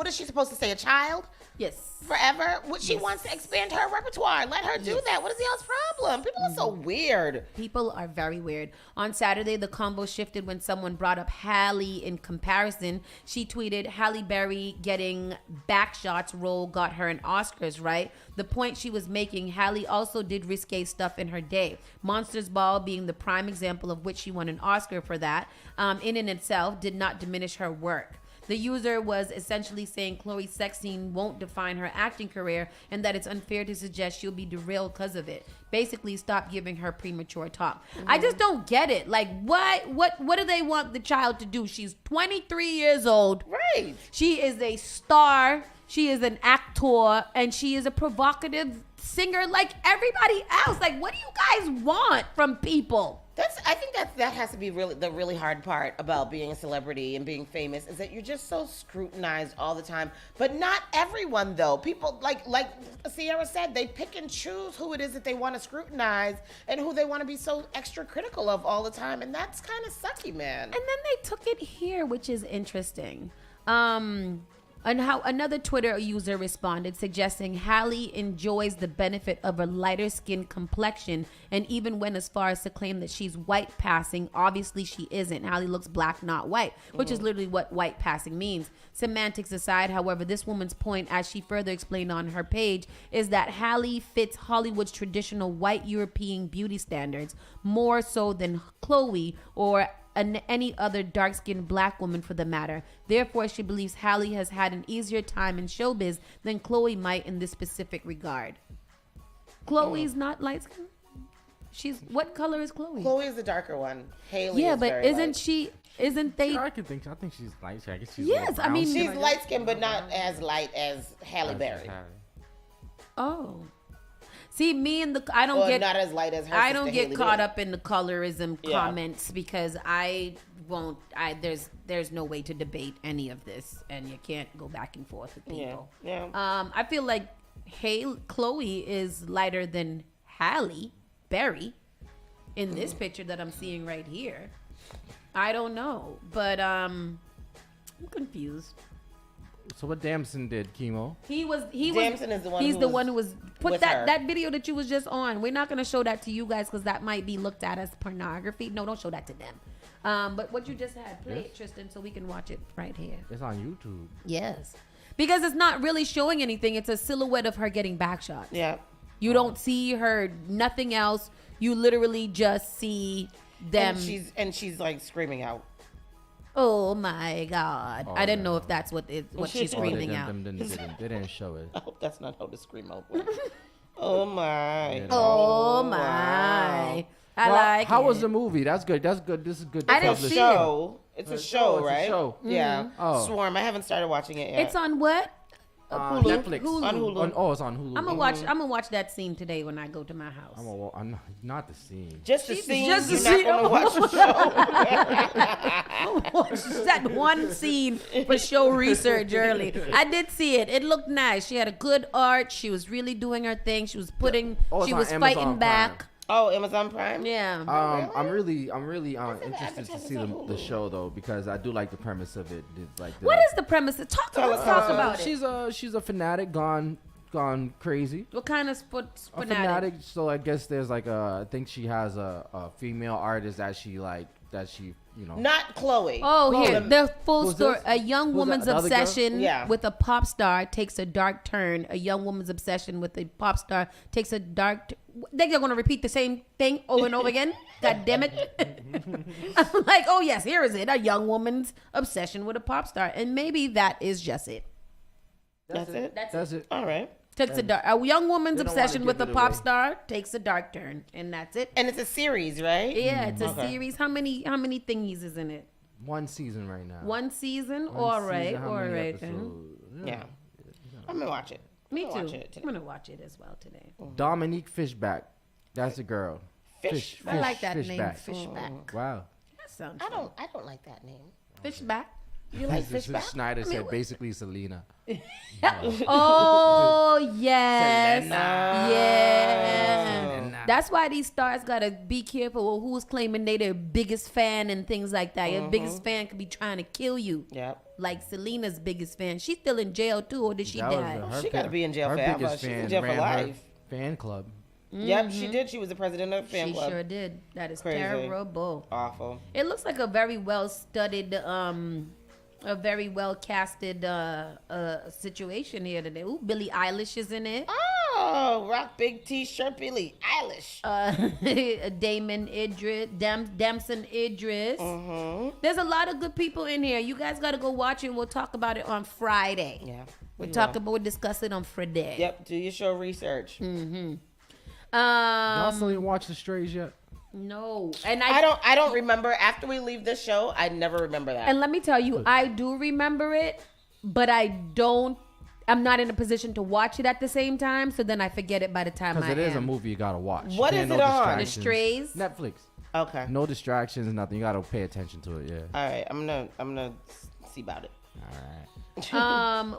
is she supposed to say? A child? Yes. Forever? She wants to expand her repertoire. Let her do that. What is y'all's problem? People are so weird. People are very weird. On Saturday, the combo shifted when someone brought up Halle in comparison. She tweeted, Halle Berry getting back shots role got her an Oscars, right? The point she was making, Halle also did risque stuff in her day. Monsters Ball being the prime example of which she won an Oscar for that, in and itself did not diminish her work. The user was essentially saying Chloe's sex scene won't define her acting career and that it's unfair to suggest she'll be derailed because of it. Basically, stop giving her premature talk. I just don't get it. Like, what do they want the child to do? She's 23 years old. Right. She is a star. She is an actor, and she is a provocative singer like everybody else. Like, what do you guys want from people? I think that has to be the really hard part about being a celebrity and being famous is that you're just so scrutinized all the time. But not everyone, though. People, like Sierra said, they pick and choose who it is that they want to scrutinize and who they want to be so extra critical of all the time. And that's kind of sucky, man. And then they took it here, which is interesting. And how another Twitter user responded, suggesting Halle enjoys the benefit of a lighter skin complexion and even went as far as to claim that she's white passing. Obviously, she isn't. Halle looks black, not white, which is literally what white passing means. Semantics aside, however, this woman's point, as she further explained on her page, is that Halle fits Hollywood's traditional white European beauty standards more so than Chloe or any other dark-skinned black woman for the matter. Therefore, she believes Halle has had an easier time in showbiz than Chloe might in this specific regard. Chloe's not light-skinned? What color is Chloe? Chloe is the darker one. Halle is but very isn't light. she? Isn't they? I think she's light. I guess she's Yes, I mean she's light skinned, but not as light as Halle Berry. Oh. See, me and I don't get not as light as her. I don't get Halle caught Berry. up in the colorism comments because I won't. There's no way to debate any of this, and you can't go back and forth with people. Yeah. I feel like Chloe is lighter than Halle Berry in this picture that I'm seeing right here. I don't know, but I'm confused. So what Damson did, Chemo? Damson is the one. He's the one who was put her. that video that you was just on. We're not gonna show that to you guys because that might be looked at as pornography. No, don't show that to them. But what you just had, play it, Tristan, so we can watch it right here. It's on YouTube. Yes, because it's not really showing anything. It's a silhouette of her getting back shots. Yeah. You don't see her, nothing else. You literally just see them. And she's like screaming out. Oh my God! I didn't know if that's what she's screaming out. They didn't show it. I hope that's not how to scream out. Oh my! Oh my! I like it. How was the movie? That's good. That's good. This is good. I didn't see it. It's a show, right? It's a show. Yeah. Oh. Swarm. I haven't started watching it yet. It's on what? Netflix. On Hulu. It's on Hulu. I'm gonna watch that scene today when I go to my house. I'm not the scene. Just the scene. Just the You're scene. not gonna watch the show. That one scene for show research early. I did see it. It looked nice. She had a good art. She was really doing her thing. She was putting. She was fighting back. Oh, Amazon Prime. Yeah. I'm really interested to see the show though because I do like the premise of it. It's like what is the premise? Let's talk about it. She's a fanatic gone crazy. What kind of a fanatic? So I guess there's like I think she has a female artist that she Not Chloe. Oh, Chloe. here the full story. A young woman's obsession Yeah. with a pop star takes a dark turn. A young woman's obsession with a pop star takes a dark. They're going to repeat the same thing over and over again. God damn it! I'm like, oh yes, here is it. A young woman's obsession with a pop star, and maybe that is just it. That's it. That's it. All right. Takes a young woman's obsession with a pop star takes a dark turn, and that's it. And it's a series, right? Yeah, it's a series. How many thingies is in it? One season right now. One season? All right. Yeah. I'm gonna watch it. Me too. I'm gonna watch it as well today. Dominique Fishback. That's a girl. Fish. I like that name, Fishback. Fishback. Wow. That sounds. I don't like that name. Fishback. You like Fishback? Schneider said basically Selena. Oh yes, Selena. yeah. That's why these stars gotta be careful with who's claiming they their biggest fan and things like that. Your biggest fan could be trying to kill you. Yep. Like Selena's biggest fan. She's still in jail too, or did she die? She gotta be in jail her forever. biggest She's in fan jail for ran her life. fan club. Yep, she did. She was the president of the fan club. She sure did. That is Crazy. terrible. Awful. It looks like a very well studied, a very well casted situation here today. Ooh, Billie Eilish is in it. Oh, rock big T-shirt, Billie Eilish. Damon Idris, Damson Idris. Mm-hmm. There's a lot of good people in here. You guys got to go watch it. We'll talk about it on Friday. Yeah. We'll discuss it on Friday. Yep, do your show research. Mm-hmm. Y'all still didn't watch The Strays yet? No. And I don't remember. After we leave this show, I never remember that. And let me tell you, I do remember it, but I'm not in a position to watch it at the same time, so then I forget it by the time Because it is a movie you gotta watch. What is it on? The Strays? Netflix. Okay. No distractions, nothing. You gotta pay attention to it. Yeah. All right, I'm gonna see about it. All right.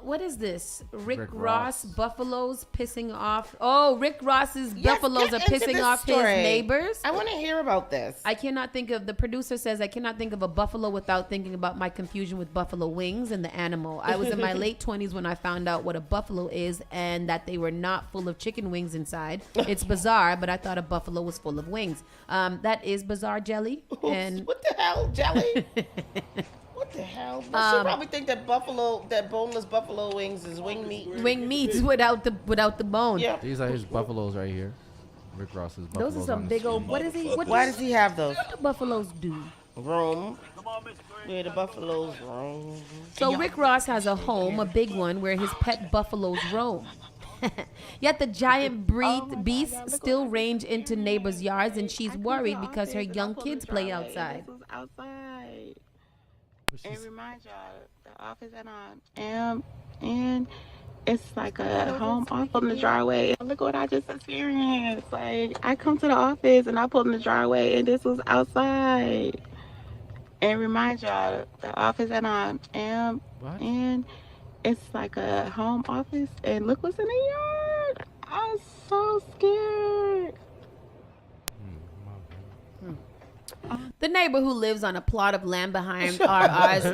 What is this? Rick Ross buffaloes pissing off. Oh, Rick Ross's buffaloes are pissing off his neighbors. I want to hear about this. I cannot think of, the producer says, I cannot think of a buffalo without thinking about my confusion with buffalo wings and the animal. I was in my late 20s when I found out what a buffalo is and that they were not full of chicken wings inside. It's bizarre, but I thought a buffalo was full of wings. That is bizarre, Jelly. And what the hell, Jelly? What the hell? But she probably think that boneless buffalo wings is wing meat. Wing meats without the bone. Yeah. These are his buffaloes right here. Rick Ross's buffaloes. Those are some big old. What is he? Why does he have those? What do buffaloes do? Roam. Yeah, the buffaloes roam. So Rick Ross has a home, a big one, where his pet buffaloes roam. Yet the giant beasts still range into neighbors' yards, and she's worried because her young kids play outside. Outside. And remind y'all, the office that I am in, it's like a home office in the driveway. Look what I just experienced. Like, I come to the office and I pulled in the driveway and this was outside. And remind y'all, the office that I am in, it's like a home office. And look what's in the yard. I'm so scared. The neighbor who lives on a plot of land behind RR's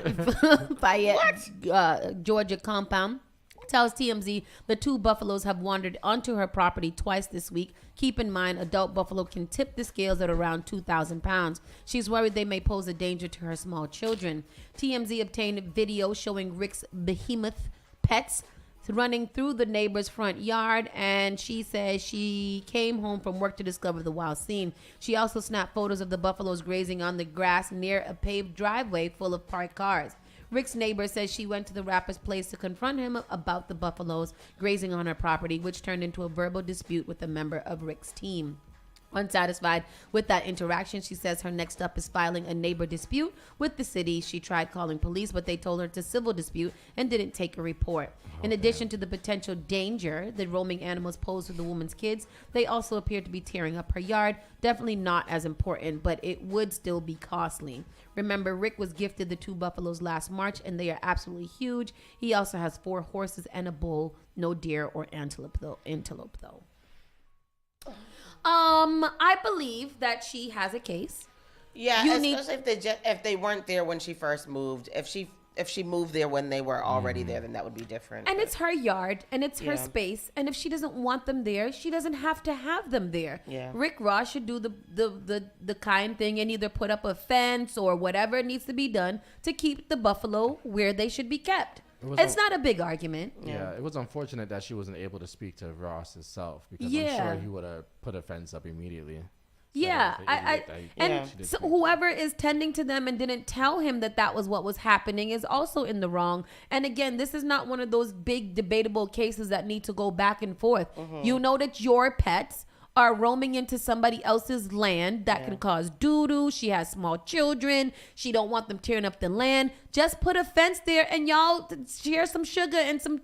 Fayette, Georgia compound tells TMZ the two buffaloes have wandered onto her property twice this week. Keep in mind, adult buffalo can tip the scales at around 2,000 pounds. She's worried they may pose a danger to her small children. TMZ obtained video showing Rick's behemoth pets running through the neighbor's front yard, and she says she came home from work to discover the wild scene. She also snapped photos of the buffaloes grazing on the grass near a paved driveway full of parked cars. Rick's neighbor says she went to the rapper's place to confront him about the buffaloes grazing on her property, which turned into a verbal dispute with a member of Rick's team. Unsatisfied with that interaction, she says her next step is filing a neighbor dispute with the city. She tried calling police, but they told her it's a civil dispute and didn't take a report. In addition to the potential danger the roaming animals pose to the woman's kids, they also appear to be tearing up her yard. Definitely not as important, but it would still be costly. Remember, Rick was gifted the two buffaloes last March, and they are absolutely huge. He also has 4 horses and a bull. No deer or antelope though. I believe that she has a case. Yeah, especially if they weren't there when she first moved. If she moved there when they were already there, then that would be different. And it's her yard and it's her space. And if she doesn't want them there, she doesn't have to have them there. Yeah. Rick Ross should do the kind thing and either put up a fence or whatever needs to be done to keep the buffalo where they should be kept. It's not a big argument. Yeah, it was unfortunate that she wasn't able to speak to Ross himself because I'm sure he would have put a fence up immediately. So whoever is tending to them and didn't tell him that was what was happening is also in the wrong. And again, this is not one of those big debatable cases that need to go back and forth. Mm-hmm. You know that your pets are roaming into somebody else's land that can cause doo-doo. She has small children. She don't want them tearing up the land. Just put a fence there and y'all share some sugar and some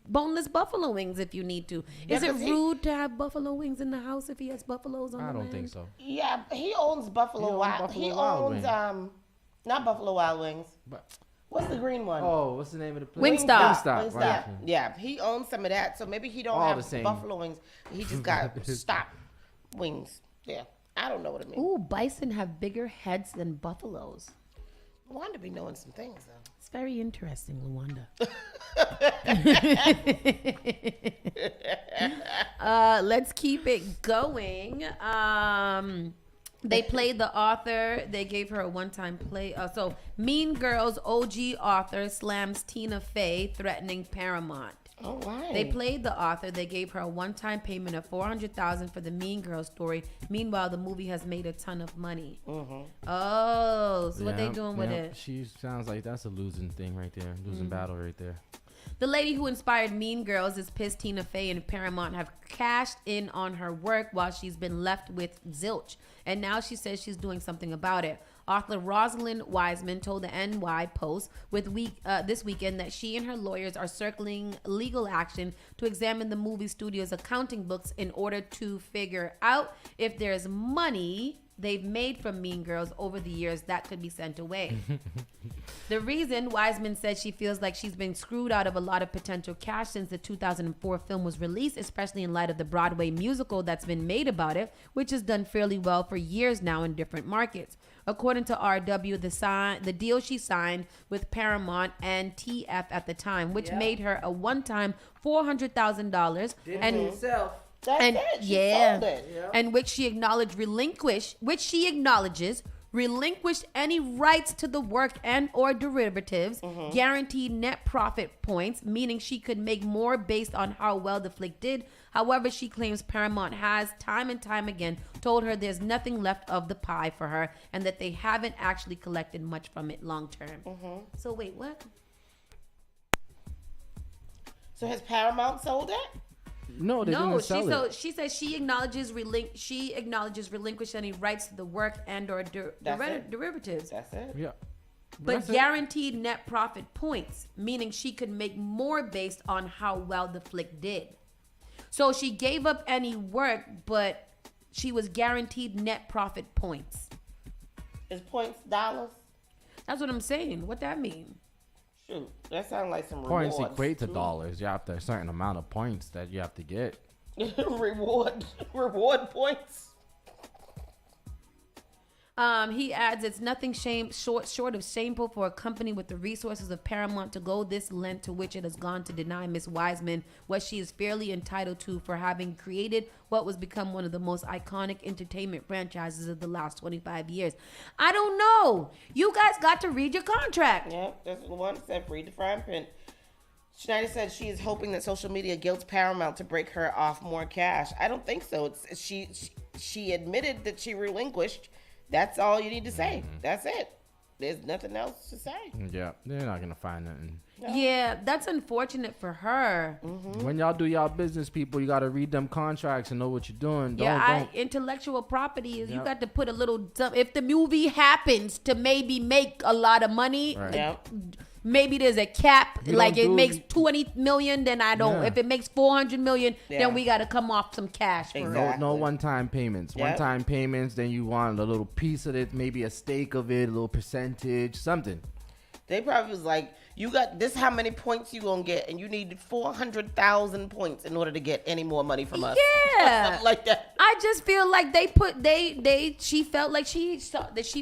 boneless buffalo wings if you need to. Is it rude to have buffalo wings in the house if he has buffaloes on the land? I don't think so. Yeah, he owns Buffalo Wild. He owns not Buffalo Wild Wings. But what's the green one? Oh, what's the name of the place? Wingstop. Right. Yeah, he owns some of that. So maybe he don't have buffalo wings. He just got stop wings. Yeah, I don't know what it means. Ooh, bison have bigger heads than buffaloes. Luanda be knowing some things though. It's very interesting, Luanda. Let's keep it going. They played the author. They gave her a one-time play. So Mean Girls OG author slams Tina Fey, threatening Paramount. Oh, why? They played the author. They gave her a one-time payment of $400,000 for the Mean Girls story. Meanwhile, the movie has made a ton of money. Oh, so what they doing with it? She sounds like that's a losing thing right there. Losing battle right there. The lady who inspired Mean Girls is pissed Tina Fey and Paramount have cashed in on her work while she's been left with zilch. And now she says she's doing something about it. Author Rosalind Wiseman told the NY Post this weekend that she and her lawyers are circling legal action to examine the movie studio's accounting books in order to figure out if there's money they've made from Mean Girls over the years that could be sent away. The reason, Wiseman said, she feels like she's been screwed out of a lot of potential cash since the 2004 film was released, especially in light of the Broadway musical that's been made about it, which has done fairly well for years now in different markets. According to RW, the deal she signed with Paramount and TF at the time, which made her a one-time $400,000 and which she acknowledges relinquished any rights to the work and or derivatives, guaranteed net profit points, meaning she could make more based on how well the flick did. However, she claims Paramount has time and time again told her there's nothing left of the pie for her and that they haven't actually collected much from it long term. So wait, what? So has Paramount sold it? No, they didn't sell it. She says she acknowledges relinquish any rights to the work and or derivatives. That's it. Yeah. But guaranteed net profit points, meaning she could make more based on how well the flick did. So she gave up any work, but she was guaranteed net profit points. Is points dollars? That's what I'm saying. What that mean? Shoot, that sounds like some points rewards. Equate to dollars. You have to a certain amount of points that you have to get. reward points. He adds, it's nothing short of shameful for a company with the resources of Paramount to go this length to which it has gone to deny Miss Wiseman what she is fairly entitled to for having created what was become one of the most iconic entertainment franchises of the last 25 years. I don't know. You guys got to read your contract. Yep, that's the one that said read the fine print. Schneider said she is hoping that social media guilts Paramount to break her off more cash. I don't think so. She admitted that she relinquished. That's all you need to say. That's it. There's nothing else to say. Yeah, they're not going to find nothing. No. Yeah, that's unfortunate for her. When y'all do y'all business, people, you got to read them contracts and know what you're doing. Intellectual property is you got to put a little... If the movie happens to maybe make a lot of money... Right. Maybe there's a cap, like it makes 20 million, then I don't. If it makes 400 million, then we got to come off some cash for it. No one-time payments. One-time payments, then you want a little piece of it, maybe a stake of it, a little percentage, something. They probably was like, you got this how many points you gonna get, and you need 400,000 points in order to get any more money from us. Yeah. Something like that. I just feel like she felt like she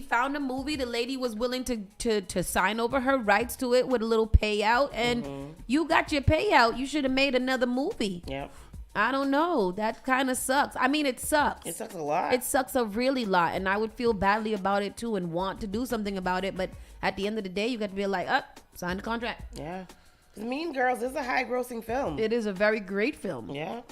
found a movie. The lady was willing to sign over her rights to it with a little payout, and you got your payout. You should have made another movie. Yeah. I don't know. That kind of sucks. I mean, it sucks. It sucks a lot. It sucks a really lot, and I would feel badly about it too and want to do something about it, but at the end of the day, you got to be like, sign the contract. Yeah. Mean Girls is a high-grossing film. It is a very great film. Yeah.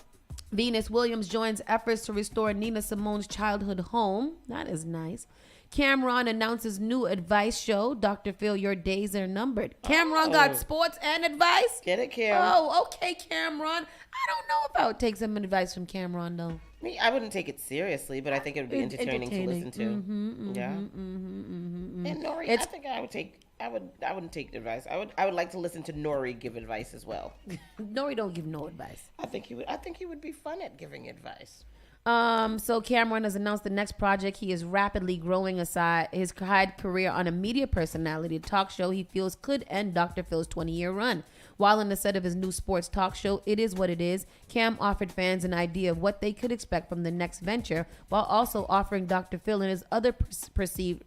Venus Williams joins efforts to restore Nina Simone's childhood home. That is nice. Cameron announces new advice show. Dr. Phil, your days are numbered. Cameron got sports and advice? Get it, Cam. Oh, okay, Cameron. I don't know if I would take some advice from Cameron, though. I wouldn't take it seriously, but I think it would be entertaining to listen to. And Nori, I think I would take. I wouldn't take advice. I would like to listen to Nori give advice as well. Nori don't give no advice. I think he would be fun at giving advice. So Cameron has announced the next project. He is rapidly growing aside his career on a media personality talk show he feels could end Dr. Phil's 20-year run. While on the set of his new sports talk show, It Is What It Is, Cam offered fans an idea of what they could expect from the next venture, while also offering Dr. Phil and his other perceived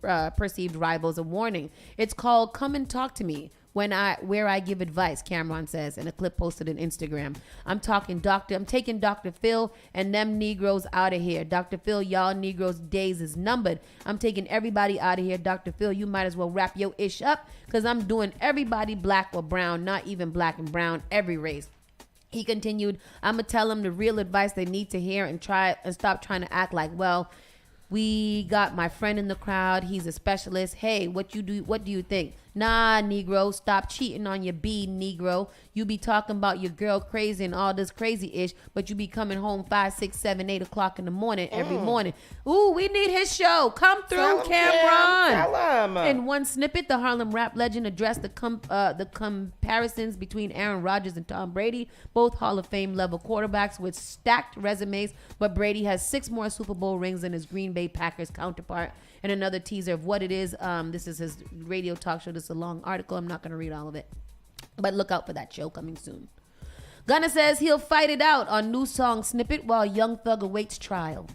rivals a warning. It's called Come and Talk to Me, where I give advice, Cameron says in a clip posted on Instagram. I'm taking Dr. Phil and them Negroes out of here. Dr. Phil, y'all Negroes' days is numbered. I'm taking everybody out of here. Dr. Phil, you might as well wrap your ish up, because I'm doing everybody black or brown, not even black and brown, every race. He continued, I'm going to tell them the real advice they need to hear and stop trying to act like, well, we got my friend in the crowd. He's a specialist. Hey, what do you think? Nah, Negro, stop cheating on your B, Negro. You be talking about your girl crazy and all this crazy ish, but you be coming home 5, 6, 7, 8 o'clock in the morning every morning. Ooh, we need his show. Come through, Cameron. Tell him. In one snippet, the Harlem rap legend addressed the comparisons between Aaron Rodgers and Tom Brady, both Hall of Fame level quarterbacks with stacked resumes, but Brady has 6 more Super Bowl rings than his Green Bay Packers counterpart. And another teaser of what it is. This is his radio talk show. This is a long article. I'm not going to read all of it. But look out for that show coming soon. Gunna says he'll fight it out on new song snippet while Young Thug awaits trial.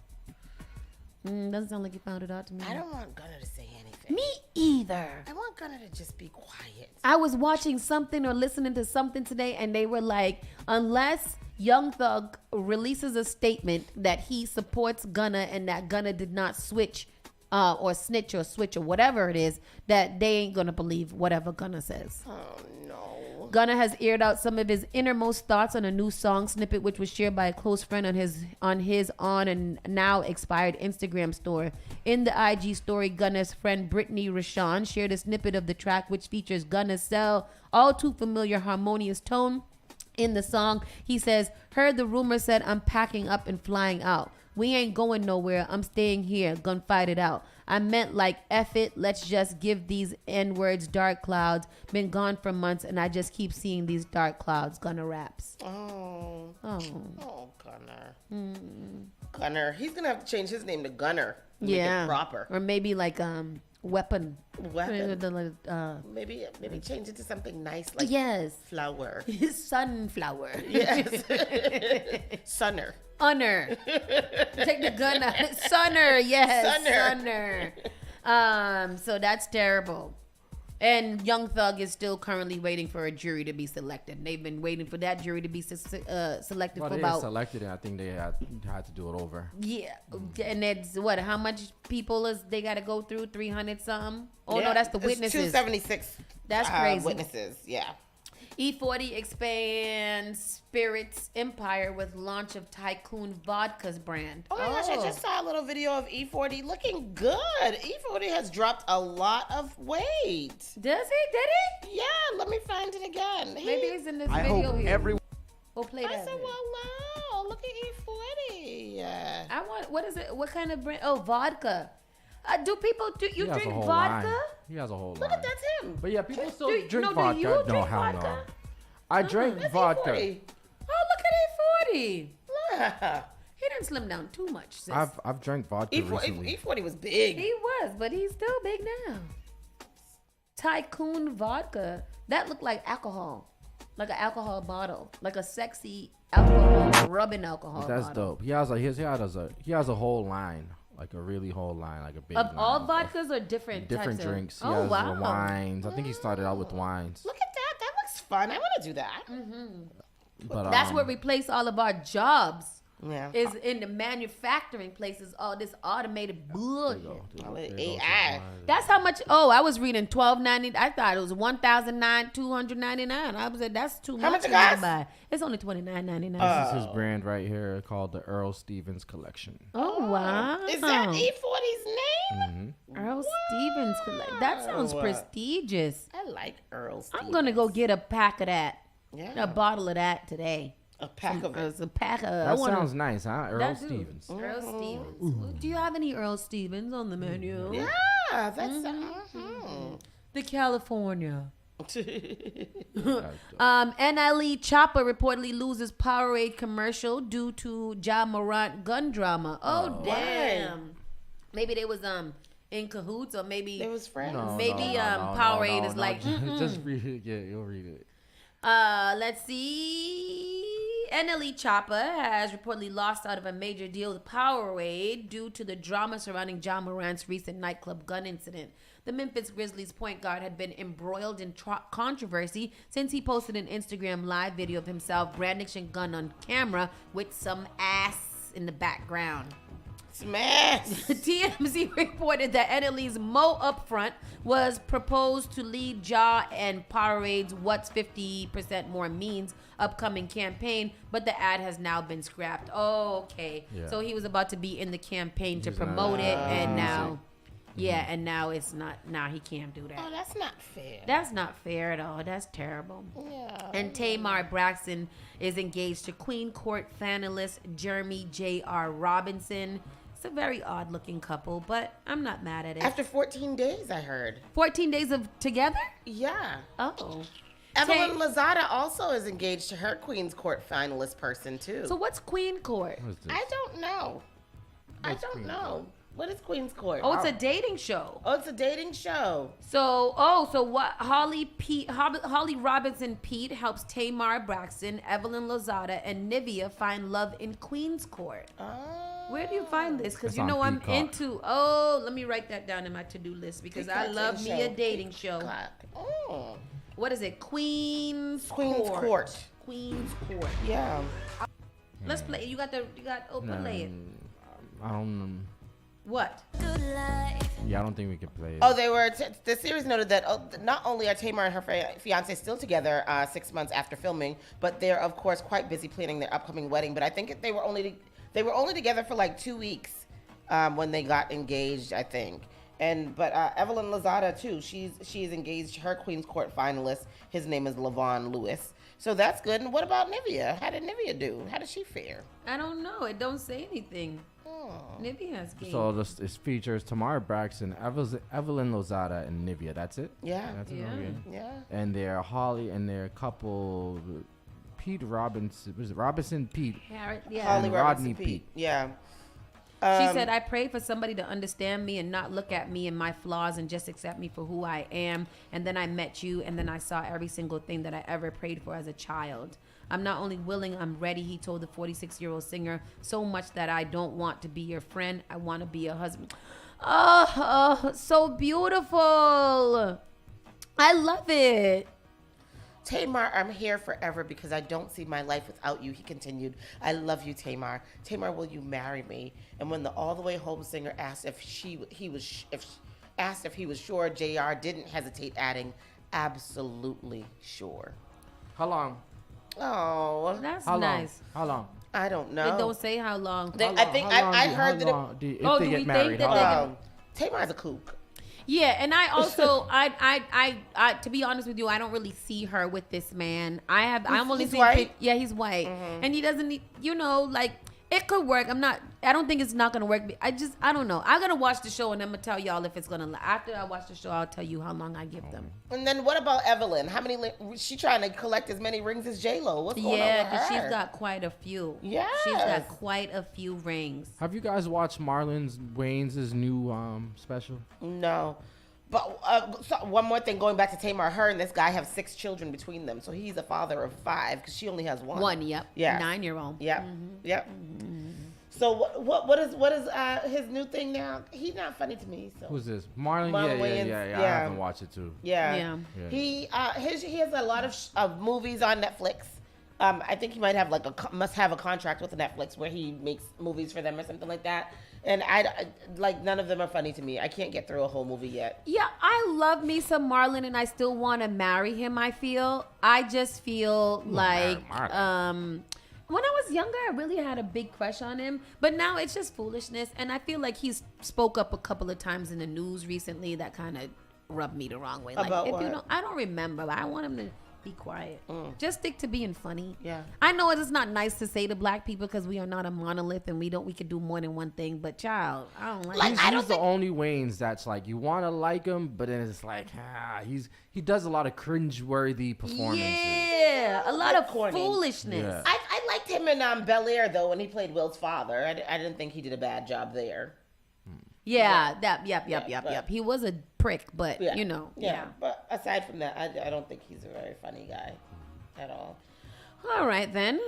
Doesn't sound like you found it out to me. I don't want Gunna to say anything. Me either. I want Gunna to just be quiet. I was watching something or listening to something today, and they were like, unless Young Thug releases a statement that he supports Gunna and that Gunna did not switch or snitch or switch or whatever it is, that they ain't gonna believe whatever Gunna says. Oh no. Gunna has aired out some of his innermost thoughts on a new song snippet, which was shared by a close friend on his and now expired Instagram story. In the IG story, Gunna's friend Brittany Rashawn shared a snippet of the track, which features Gunna's all too familiar harmonious tone. In the song, he says, heard the rumor said I'm packing up and flying out. We ain't going nowhere. I'm staying here. Gonna fight it out. I meant like F it. Let's just give these N-words dark clouds. Been gone for months and I just keep seeing these dark clouds. Gunna raps. Oh, Gunner. Gunner. He's gonna have to change his name to Gunner. Make it proper. Or maybe like weapon. Maybe change it to something nice like flower. Sunflower. Yes. Sunner. Unner. Take the gun out. Sunner. Yes. Sunner. So that's terrible. And Young Thug is still currently waiting for a jury to be selected. They've been waiting for that jury to be selected for about... selected, and I think they had to do it over. Yeah. And it's how much people they got to go through? 300 something? Oh, no, that's the witnesses. 276. That's crazy. Witnesses, yeah. E40 expands Spirit's empire with launch of Tycoon Vodka's brand. Oh my gosh, I just saw a little video of E40 looking good. E40 has dropped a lot of weight. Does he? Did he? Yeah, let me find it again. Maybe he's in this video here. We'll play that. I said, wow, look at E40. I want, what is it? What kind of brand? Oh, vodka. Do you drink vodka? Line. He has a whole Look line. at that's him. But yeah, people still drink do vodka. you drink No, hell vodka? no. I drank vodka. E40. Oh, look at E40. Look. He didn't slim down too much, sis. I've drank vodka recently. E40 was big. He was, but he's still big now. Tycoon Vodka. That looked like alcohol. Like an alcohol bottle. Like a sexy alcohol, rubbing alcohol That's bottle. dope. He has a whole line. Like a really whole line, like a big of line all vodkas or different types drinks. Of... He Oh, has wow. wines. I think he started out with wines. Look at that. That looks fun. I want to do that. But That's what replaced all of our jobs. Yeah. Is in the manufacturing places, all this automated bullshit. AI. That's how much. Oh, I was reading $12.90. I thought it was $1,299. I was like, that's too much. How much it costs? It's only $29.99. This is his brand right here called the Earl Stevens Collection. Oh wow! Is that E40's name? Earl Stevens Collection. That sounds prestigious. I like Earl Stevens. I'm gonna go get a pack of that. Yeah. A bottle of that today. A pack of it. A pack of. That sounds nice, huh? Earl Stevens. Earl Stevens. Do you have any Earl Stevens on the menu? Yeah, that's the California. NLE Chopper reportedly loses Powerade commercial due to Ja Morant gun drama. Oh damn! Maybe they was in cahoots, or maybe they was friends. Powerade is like just read it. Yeah, you'll read it. Let's see. NLE Chopper has reportedly lost out of a major deal with Powerade due to the drama surrounding Ja Morant's recent nightclub gun incident. The Memphis Grizzlies point guard had been embroiled in controversy since he posted an Instagram live video of himself brandishing a gun on camera with some ass in the background. Smash. TMZ reported that Annalise Mo Upfront was proposed to lead Ja and Powerade's What's 50% More Means upcoming campaign, but the ad has now been scrapped. Oh, okay. Yeah. So he was about to be in the campaign to promote it, and now... Yeah, and now it's not. Now he can't do that. Oh, that's not fair. That's not fair at all. That's terrible. Yeah. And Tamar Braxton is engaged to Queen Court finalist Jeremy J.R. Robinson. It's a very odd-looking couple, but I'm not mad at it. After 14 days, I heard. 14 days of together? Yeah. Oh. Evelyn Lozada also is engaged to her Queen's Court finalist person, too. So what's Queen Court? I don't know. I don't know. What is Queen's Court? Oh, it's a dating show. Oh, it's a dating show. So what? Holly Robinson Pete helps Tamar Braxton, Evelyn Lozada, and Nivea find love in Queen's Court. Oh. Where do you find this? Because It's you know on I'm Peacock. into. Oh, let me write that down in my to-do list because I love me a dating show. Oh. What is it? Queen's Court. Queen's Court. Yeah. Let's play. You got play it. I don't. What? Yeah, I don't think we can play it. Oh, they were. The series noted that not only are Tamar and her fiance still together 6 months after filming, but they're of course quite busy planning their upcoming wedding. But I think they were only together for like 2 weeks when they got engaged, I think. But Evelyn Lozada too. She's engaged to her Queen's Court finalist. His name is Lavon Lewis. So that's good. And what about Nivea? How did Nivea do? How did she fare? I don't know. It don't say anything. Nivea's game. So this features Tamar Braxton, Evelyn Lozada, and Nivea. That's it? Yeah. That's it? Yeah. Okay. Yeah. And they're Holly and their couple, Pete Robinson. Was it Robinson Pete? Yeah. Holly And Robinson Rodney Pete. Pete. Yeah. She said, I prayed for somebody to understand me and not look at me and my flaws and just accept me for who I am. And then I met you, and then I saw every single thing that I ever prayed for as a child. I'm not only willing, I'm ready, he told the 46-year-old singer, so much that I don't want to be your friend. I want to be a husband. Oh, so beautiful. I love it. Tamar, I'm here forever because I don't see my life without you, he continued. I love you, Tamar. Tamar, will you marry me? And when the All the Way Home singer asked if he was sure, JR didn't hesitate, adding, absolutely sure. How long? Oh, that's How nice. How long? I don't know. They don't say how long. I think I heard that. If they get married, how long? Tamar's a kook. Yeah, and I also, I to be honest with you, I don't really see her with this man. I'm only seeing, white? Yeah, he's white, and he doesn't need, like it could work. I don't think it's not gonna work. I don't know. I'm gonna watch the show and I'm gonna tell y'all if it's gonna. After I watch the show, I'll tell you how long I give them. And then what about Evelyn? How many? She trying to collect as many rings as J-Lo. What's going on with her? Yeah, because she's got quite a few. Yeah, she's got quite a few rings. Have you guys watched Marlon Wayans' new special? No. But so one more thing, going back to Tamar, her and this guy have 6 children between them. So he's a father of 5 because she only has 1. 1, yep. Yeah. 9-year-old. Yep. Yep. So what is his new thing now? He's not funny to me. So Who's this? Marlon Wayans. Yeah. I haven't watched it too. Yeah. He has a lot of movies on Netflix. I think he might have must have a contract with Netflix where he makes movies for them or something like that. And I none of them are funny to me. I can't get through a whole movie yet. Yeah, I love me some Marlon, and I still want to marry him. I just feel like when I was younger, I really had a big crush on him, but now it's just foolishness. And I feel like he's spoke up a couple of times in the news recently that kind of rubbed me the wrong way. Like, About if what? you don't, I don't remember. But I want him to be quiet. Just stick to being funny. Yeah. I know it's not nice to say to black people because we are not a monolith and we could do more than one thing. But child, I don't like. He's the only Wayans that's like you want to like him, but then it's like he does a lot of cringe-worthy performances. Yeah, a lot of corny foolishness. Yeah. I liked him in Bel Air though when he played Will's father. I didn't think he did a bad job there. Yeah, yep. He was a prick, but Yeah. But aside from that, I don't think he's a very funny guy at all. All right, then.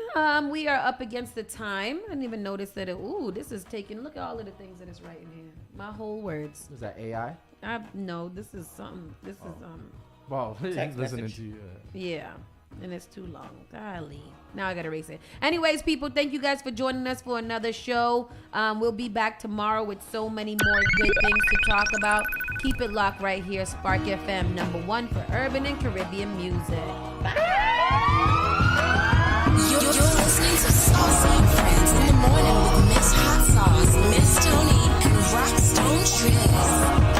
We are up against the time. I didn't even notice that. This is taking. Look at all of the things that it's writing here. My whole words. Is that AI? No, this is something. This is Well, he's Text listening message. to you. Yeah. And it's too long. Golly. Now I gotta erase it. Anyways, people, thank you guys for joining us for another show. We'll be back tomorrow with so many more good things to talk about. Keep it locked right here. Spark FM, #1 for urban and Caribbean music. You're listening to Saucy and Friends in the morning with Miss Hot Sauce, Miss Tony, and Rockstone Triz.